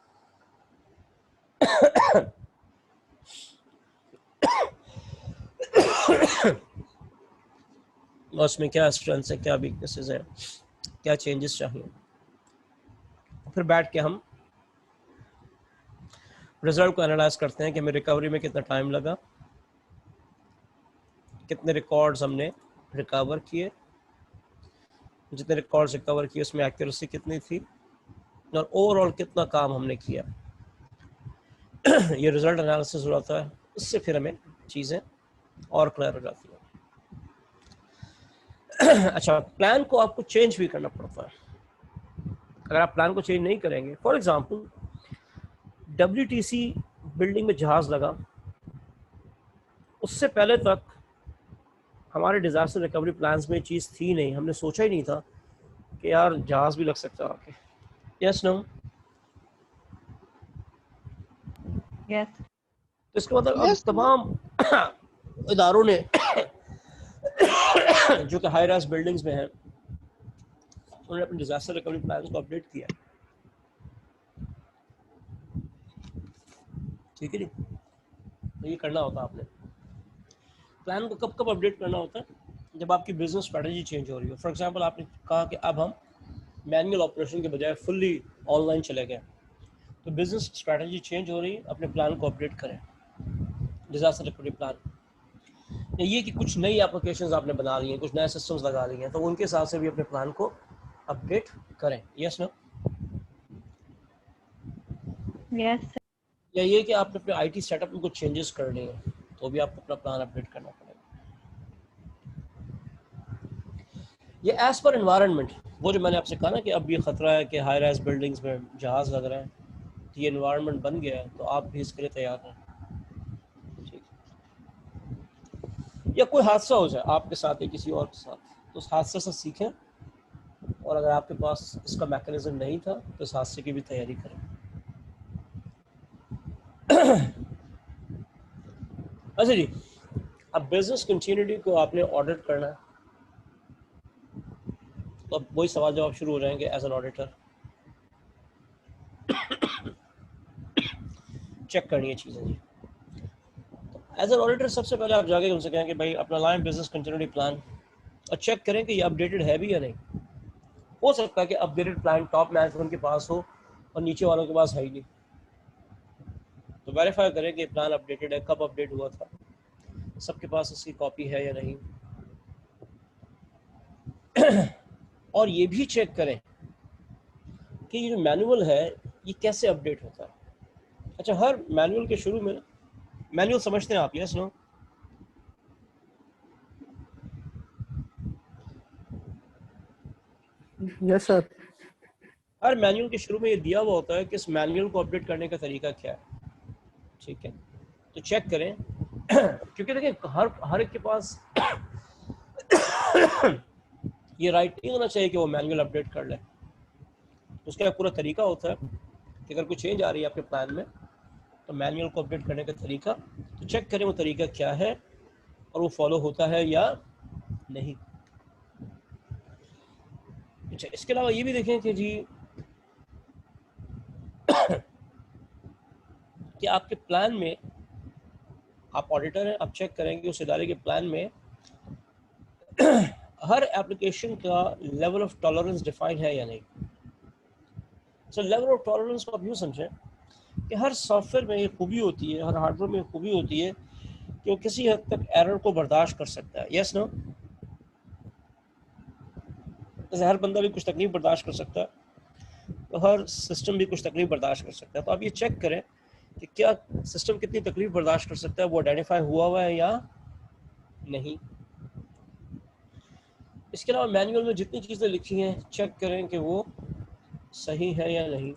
और उसमें क्या स्ट्रेंथ्स है, क्या वीकनेसेस है, क्या चेंजेस चाहिए। फिर बैठ के हम रिजल्ट को एनालाइज करते हैं कि हमें रिकवरी में कितना टाइम लगा, कितने रिकॉर्ड्स हमने रिकवर किए, जितने रिकॉर्ड्स रिकवर किए उसमें एक्यूरेसी कितनी थी, और ओवरऑल कितना काम हमने किया। ये रिजल्ट एनालिसिस हो जाता है, उससे फिर हमें चीज़ें और क्लियर हो जाती हैं। अच्छा, प्लान को आपको चेंज भी करना पड़ता है। अगर आप प्लान को चेंज नहीं करेंगे, फॉर एग्जांपल WTC बिल्डिंग में जहाज लगा, उससे पहले तक हमारे डिजास्टर रिकवरी प्लान्स में चीज़ थी नहीं, हमने सोचा ही नहीं था कि यार जहाज भी लग सकता है आके। Yes no? यस। तो इसका मतलब अब तमाम इदारों ने जो कि हाई राइज बिल्डिंग्स में हैं, उन्होंने अपने डिजास्टर रिकवरी प्लान को अपडेट किया, ठीक है जी। तो ये करना होता है आपने। प्लान को कब अपडेट करना होता है? जब आपकी बिजनेस स्ट्रेटजी चेंज हो रही हो। फॉर एग्जांपल आपने कहा कि अब हम मैनुअल ऑपरेशन के बजाय फुल्ली ऑनलाइन चले गए, तो बिजनेस स्ट्रेटजी चेंज हो रही है, अपने प्लान को अपडेट करें, डिजास्टर रिकवरी प्लान। ये कि कुछ नई एप्लीकेशंस आपने बना ली हैं, कुछ नए सिस्टम्स लगा लिए हैं, तो उनके हिसाब से भी अपने प्लान को अपडेट करें। Yes no? यस। या ये कि आपने अपने IT सेटअप में कुछ चेंजेस करने हैं, तो भी आपको अपना प्लान अपडेट करना पड़ेगा। ये एज पर एनवायरनमेंट, वो जो मैंने आपसे कहा ना कि अब ये खतरा है कि हाई राइज बिल्डिंग्स में जहाज लग रहे हैं, तो ये एनवायरनमेंट बन गया है, तो आप भी इसके लिए तैयार हैं, ठीक। या कोई हादसा हो जाए आपके साथ या किसी और के साथ, तो उस हादसे से सीखें, और अगर आपके पास इसका मैकेनिज्म नहीं था तो इस हादसे की भी तैयारी करें। अच्छा जी, अब बिजनेस कंटिन्यूटी को आपने ऑडिट करना है, तो अब वही सवाल जवाब शुरू हो जाएंगे एज एन ऑडिटर। चेक करनी है चीज़ें जी। एज एन ऑडिटर सबसे पहले आप जाके उनसे कहें कि भाई अपना लाएं बिजनेस कंटिन्यूटी प्लान, और चेक करें कि ये अपडेटेड है भी या नहीं। हो सकता है कि अपडेटेड प्लान टॉप मैनेजमेंट के पास हो और नीचे वालों के पास है ही नहीं, तो वेरीफाई करें कि प्लान अपडेटेड है, कब अपडेट हुआ था, सबके पास इसकी कॉपी है या नहीं। और ये भी चेक करें कि ये जो मैनुअल है ये कैसे अपडेट होता है। अच्छा, हर मैनुअल के शुरू में, मैनुअल समझते हैं आप? Yes no? Yes sir. हर मैनुअल के शुरू में ये दिया हुआ होता है कि इस मैनुअल को अपडेट करने का तरीका क्या है। ठीक है, तो चेक करें क्योंकि देखिए हर एक के पास ये राइट नहीं होना चाहिए कि वो मैनुअल अपडेट कर ले। उसका पूरा तरीका होता है कि अगर कोई चेंज आ रही है आपके प्लान में तो मैनुअल को अपडेट करने का तरीका, तो चेक करें वो तरीका क्या है और वो फॉलो होता है या नहीं। अच्छा, इसके अलावा ये भी देखें कि जी कि आपके प्लान में, आप ऑडिटर हैं, आप चेक करेंगे उस इदारे के प्लान में हर एप्लीकेशन का लेवल ऑफ टॉलरेंस डिफाइन है या नहीं। सो लेवल ऑफ टॉलरेंस को आप यूँ समझें कि हर सॉफ्टवेयर में ये खूबी होती है, हर हार्डवेयर में खूबी होती है कि वो किसी हद तक एरर को बर्दाश्त कर सकता है। Yes no? जैसे हर बंदा भी कुछ तकलीफ बर्दाश्त कर सकता है, तो हर सिस्टम भी कुछ तकलीफ बर्दाश्त कर सकता है। तो आप ये चेक करें कि क्या सिस्टम कितनी तकलीफ बर्दाश्त कर सकता है, वो आइडेंटिफाई हुआ है या नहीं। इसके अलावा मैनुअल में जितनी चीज़ें लिखी हैं चेक करें कि वो सही है या नहीं।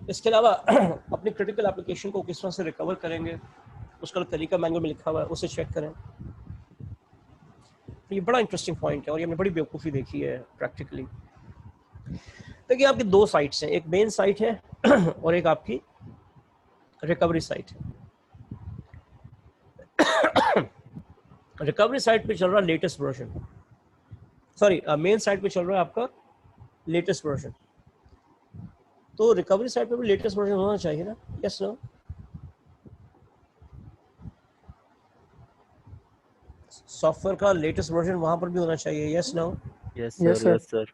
इसके अलावा अपनी क्रिटिकल एप्लीकेशन को किस तरह से रिकवर करेंगे उसका तरीका मैनुअल में लिखा हुआ है, उसे चेक करें। ये बड़ा इंटरेस्टिंग पॉइंट है और ये हमने बड़ी बेवकूफ़ी देखी है प्रैक्टिकली। देखिए आपकी दो साइट्स हैं, एक मेन साइट है और एक आपकी रिकवरी साइट है। रिकवरी साइट पे चल रहा है latest version, sorry main site पे चल रहा है आपका लेटेस्ट वर्जन, तो रिकवरी साइट पे भी लेटेस्ट वर्जन होना चाहिए ना। Yes no? सॉफ्टवेयर का लेटेस्ट वर्जन वहां पर भी होना चाहिए। Yes no? Yes sir. Yes sir.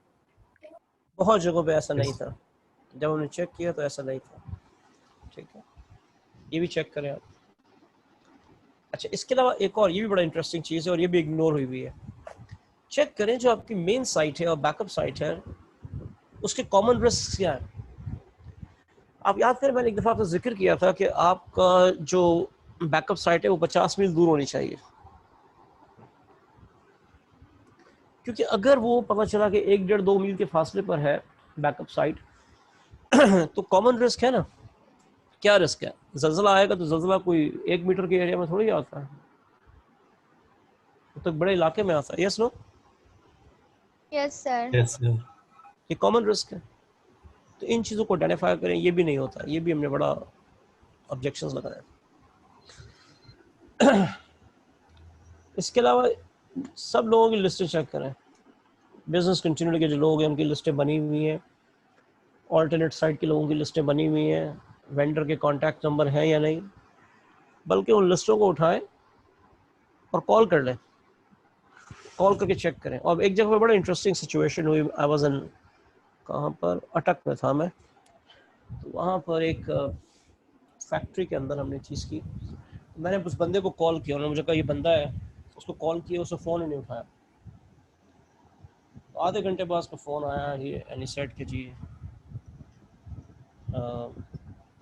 बहुत जगहों पे ऐसा नहीं Yes. था, जब हमने चेक किया तो ऐसा नहीं था। ठीक है, ये भी चेक करें आप। अच्छा, इसके अलावा एक और ये भी बड़ा इंटरेस्टिंग चीज़ है और ये भी इग्नोर हुई हुई है। चेक करें जो आपकी मेन साइट है और बैकअप साइट है उसके कॉमन रिस्क क्या है। आप याद करें मैंने एक दफ़ा आपसे जिक्र किया था कि आपका जो बैकअप साइट है वो 50 मील दूर होनी चाहिए, क्योंकि अगर वो पता चला कि 1-1.5-2 मील के फासले पर है बैकअप साइट तो कॉमन रिस्क है ना। क्या रिस्क है? जल्जला आएगा तो जल्जला कोई 1 मीटर के एरिया में थोड़ी आता है, तो बड़े इलाके में आता है। Yes no? Yes sir. Yes sir. ये कॉमन रिस्क है, तो इन चीज़ों को आइडेंटिफाई करें। ये भी नहीं होता, ये भी हमने बड़ा ऑब्जेक्शंस लगाया। इसके अलावा सब लोगों की लिस्टें चेक करें। बिजनेस कंटिन्यूटी के जो लोग हैं उनकी लिस्टें बनी हुई हैं, ऑल्टरनेट साइट के लोगों की लिस्टें बनी हुई हैं, वेंडर के कॉन्टैक्ट नंबर हैं या नहीं, बल्कि उन लिस्टों को उठाएं और कॉल कर लें, कॉल करके चेक करें। और एक जगह पर बड़ा इंटरेस्टिंग सिचुएशन हुई, आई वाज इन, कहाँ पर, अटक में था मैं, तो वहाँ पर एक फैक्ट्री के अंदर हमने चीज़ की। मैंने उस बंदे को कॉल किया, उन्होंने मुझे कहा ये बंदा है, उसको कॉल किया, उसने फ़ोन ही नहीं उठाया। तो आधे घंटे बाद उसका फ़ोन आया, ये एनी सेट के जी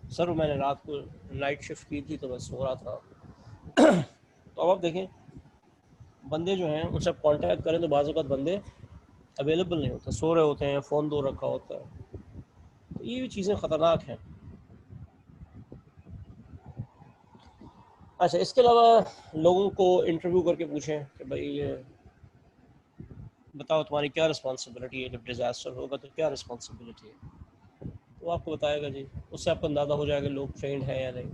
सर मैंने रात को नाइट शिफ्ट की थी तो मैं सो रहा था। तो अब आप देखें बंदे जो हैं उनसे आप कॉन्टैक्ट करें तो बाज़ औक़ात बंदे अवेलेबल नहीं होते, सो रहे होते हैं, फ़ोन दूर रखा होता है, तो ये भी चीज़ें ख़तरनाक हैं। अच्छा, इसके अलावा लोगों को इंटरव्यू करके पूछें कि भाई ये बताओ तुम्हारी क्या रिस्पॉन्सिबिलिटी है, जब डिज़ास्टर होगा तो क्या रिस्पॉन्सिबिलिटी है, तो आपको बताएगा जी, उससे आपको अंदाज़ा हो जाएगा लोग ट्रेंड है या नहीं।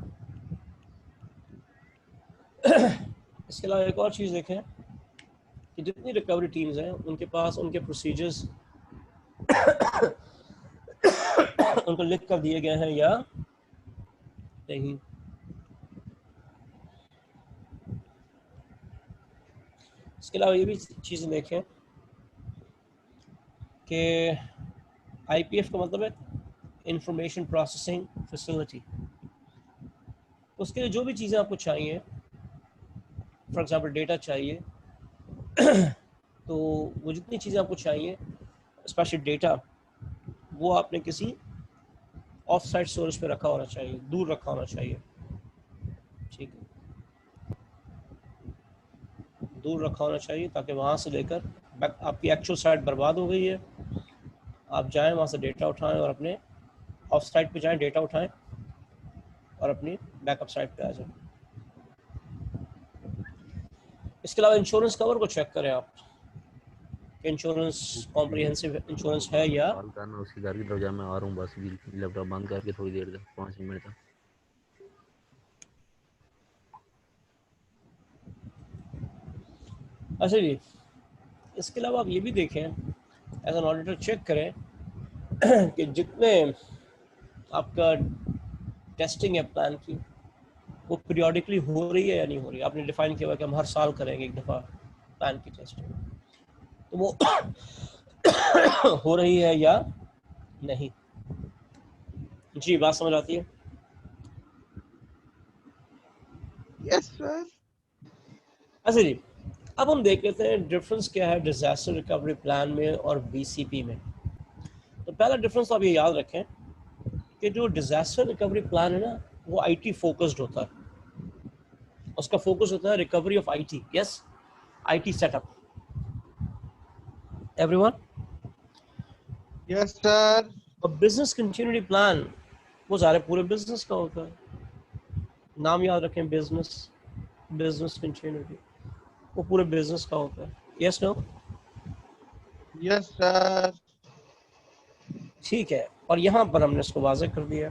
इसके अलावा एक और चीज़ देखें कि जितनी रिकवरी टीम्स हैं उनके पास उनके प्रोसीजर्स उनको लिख कर दिए गए हैं या नहीं। इसके अलावा ये भी चीज़ें देखें कि IPF का मतलब है इंफॉर्मेशन प्रोसेसिंग फैसिलिटी। उसके लिए जो भी चीज़ें आपको चाहिए, फॉर एग्जांपल डेटा चाहिए तो वो जितनी चीज़ें आपको चाहिए स्पेशल डेटा, वो आपने किसी ऑफ साइट स्टोरेज पे रखा होना चाहिए, दूर रखा होना चाहिए, ठीक है, दूर रखा होना चाहिए ताकि वहाँ से लेकर आपकी एक्चुअल साइट बर्बाद हो गई है, आप जाएं वहाँ से डेटा उठाएं और अपने ऑफ साइट पे जाएं, डेटा उठाएं और अपनी बैकअप साइट पे आ जाएं। इसके अलावा इंश्योरेंस कवर को चेक करें आप कि इंश्योरेंस कॉम्प्रिहेंसिव इंश्योरेंस है या कॉल करना उसके घर की तरफ जा, मैं आ रहा हूँ बस, लैपटॉप बंद करके थोड़ी देर तक 5 मिनट तक। अच्छा जी, इसके अलावा आप ये भी देखें एज एन ऑडिटर, चेक करें कि जितने आपका टेस्टिंग है प्लान की, वो पीरियोडिकली हो रही है या नहीं हो रही है। आपने डिफाइन किया हुआ कि हम हर साल करेंगे एक दफ़ा प्लान की टेस्टिंग, तो वो हो रही है या नहीं। जी, बात समझ आती है? Yes sir. अच्छा जी, अब हम देख लेते हैं डिफरेंस क्या है डिजास्टर रिकवरी प्लान में और बीसीपी में। तो पहला डिफरेंस आप ये याद रखें कि जो डिजास्टर रिकवरी प्लान है ना, वो आईटी फोकस्ड होता है, उसका फोकस होता है recovery of IT. Yes, IT setup. Everyone? Yes sir. और बिजनेस कंटिन्यूटी प्लान वो सारे पूरे बिजनेस का होता है, नाम याद रखें, बिजनेस कंटिन्यूटी, वो पूरे बिजनेस का होता है। Yes no? Yes sir. ठीक है, और यहाँ पर हमने इसको वाज़ेह कर दिया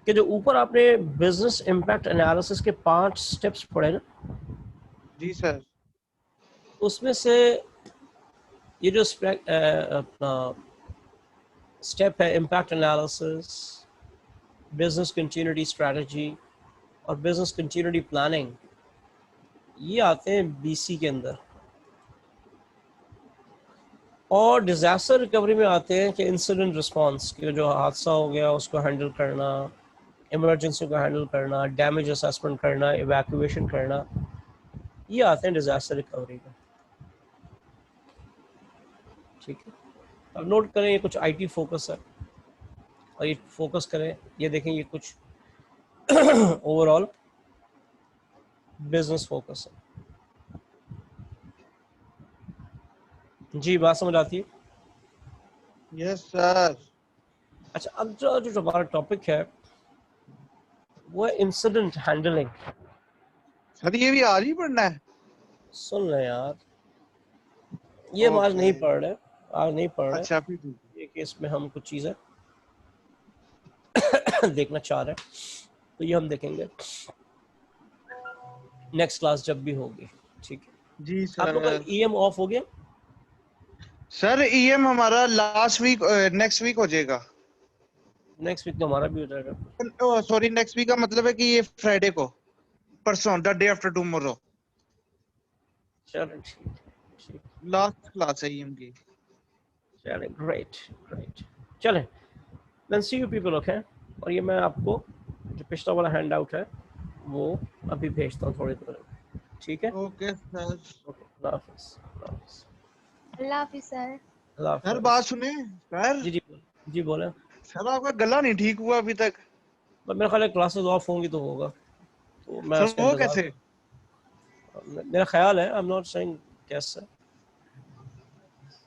कि जो ऊपर आपने बिजनेस इम्पैक्ट एनालिसिस के 5 स्टेप्स पढ़े ना, जी सर। उसमें से ये जो अपना स्टेप है impact analysis, business continuity strategy और बिजनेस कंटिन्यूटी प्लानिंग, ये आते हैं बीसी के अंदर। और डिजास्टर रिकवरी में आते हैं कि इंसिडेंट रिस्पांस, कि जो हादसा हो गया उसको हैंडल करना, इमरजेंसी को हैंडल करना, डैमेज असेसमेंट करना, इवैक्यूएशन करना, ये आते हैं डिजास्टर रिकवरी में। ठीक है, अब नोट करें ये कुछ आईटी फोकस है और ये फोकस करें, ये देखें ये कुछ ओवरऑल बिजनेस फोकस है। जी, बात समझ आती है? Yes sir. अच्छा, अब जो हमारा टॉपिक है वो है इंसिडेंट हैंडलिंग। सर ये भी आज ही पढ़ना है? सुन ले यार, ये हम आज नहीं पढ़ रहे, आज नहीं पढ़ रहे। अच्छा, फिर ठीक है। ये केस में हम कुछ चीज़ें देखना चाह रहे हैं, तो ये हम देखेंगे नेक्स्ट क्लास जब भी होगी। ठीक है जी आप लोग का सर। ईएम ऑफ हो गया? सर ईएम हमारा लास्ट वीक, नेक्स्ट वीक हो जाएगा। नेक्स्ट वीक तो हमारा भी हो जाएगा। सॉरी, नेक्स्ट वीक का मतलब है कि ये फ्राइडे को, परसों, द डे आफ्टर टुमारो। चलो ठीक, लास्ट क्लास है ईएम की। चले, ग्रेट। चलें, then see you people, okay. और ये मैं आपको जो पिछला वाला हैंड आउट है वो अभी भेजता हूँ थोड़ी देर में, ठीक है? Okay sir. ओके, अल्लाह हाफिज़। अल्लाह हाफिज सर। सर बात सुने सर। जी बोले। सर आपका गला नहीं ठीक हुआ अभी तक। मेरा ख्याल है क्लासेस ऑफ होंगी तो होगा, तो मैं सर उसका वो इंतजार कैसे? मेरा ख्याल है, आई एम नॉट सेइंग कैसे।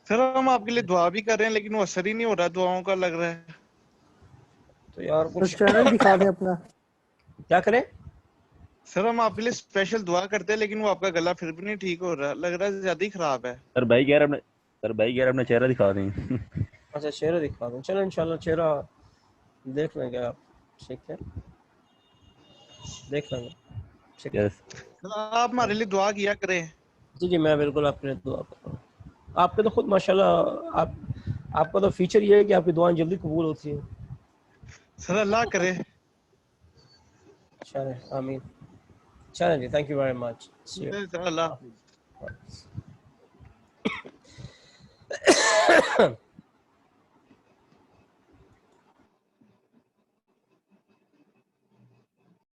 सर हम आपके लिए दुआ भी कर रहे हैं लेकिन वो असर ही नहीं हो रहा दुआओं का, लग रहा है। तो यार तो कुछ चैनल दिखा दें अपना। क्या करें? सर हम आपके लिए स्पेशल दुआ करते हैं लेकिन वो आपका गला फिर भी नहीं ठीक हो रहा, लग रहा है ज्यादा ही खराब है। सर भाई कह रहे अपना चेहरा दिखा दें। अच्छा, चेहरा दिखा दूँ? चलो इंशाल्लाह चेहरा देख लेंगे आप, ठीक है, देख लेंगे, ठीक है। सर आप हमारे लिए दुआ किया करें। जी, मैं बिल्कुल आपके लिए दुआ कर रहा हूँ। आपके तो खुद माशाल्लाह आपका तो फीचर ये है कि आपकी दुआएं जल्दी कबूल होती हैं। सर अल्लाह करे। चलें, आमीन। चलें जी, thank you very much. Sir अल्लाह हाफिज़।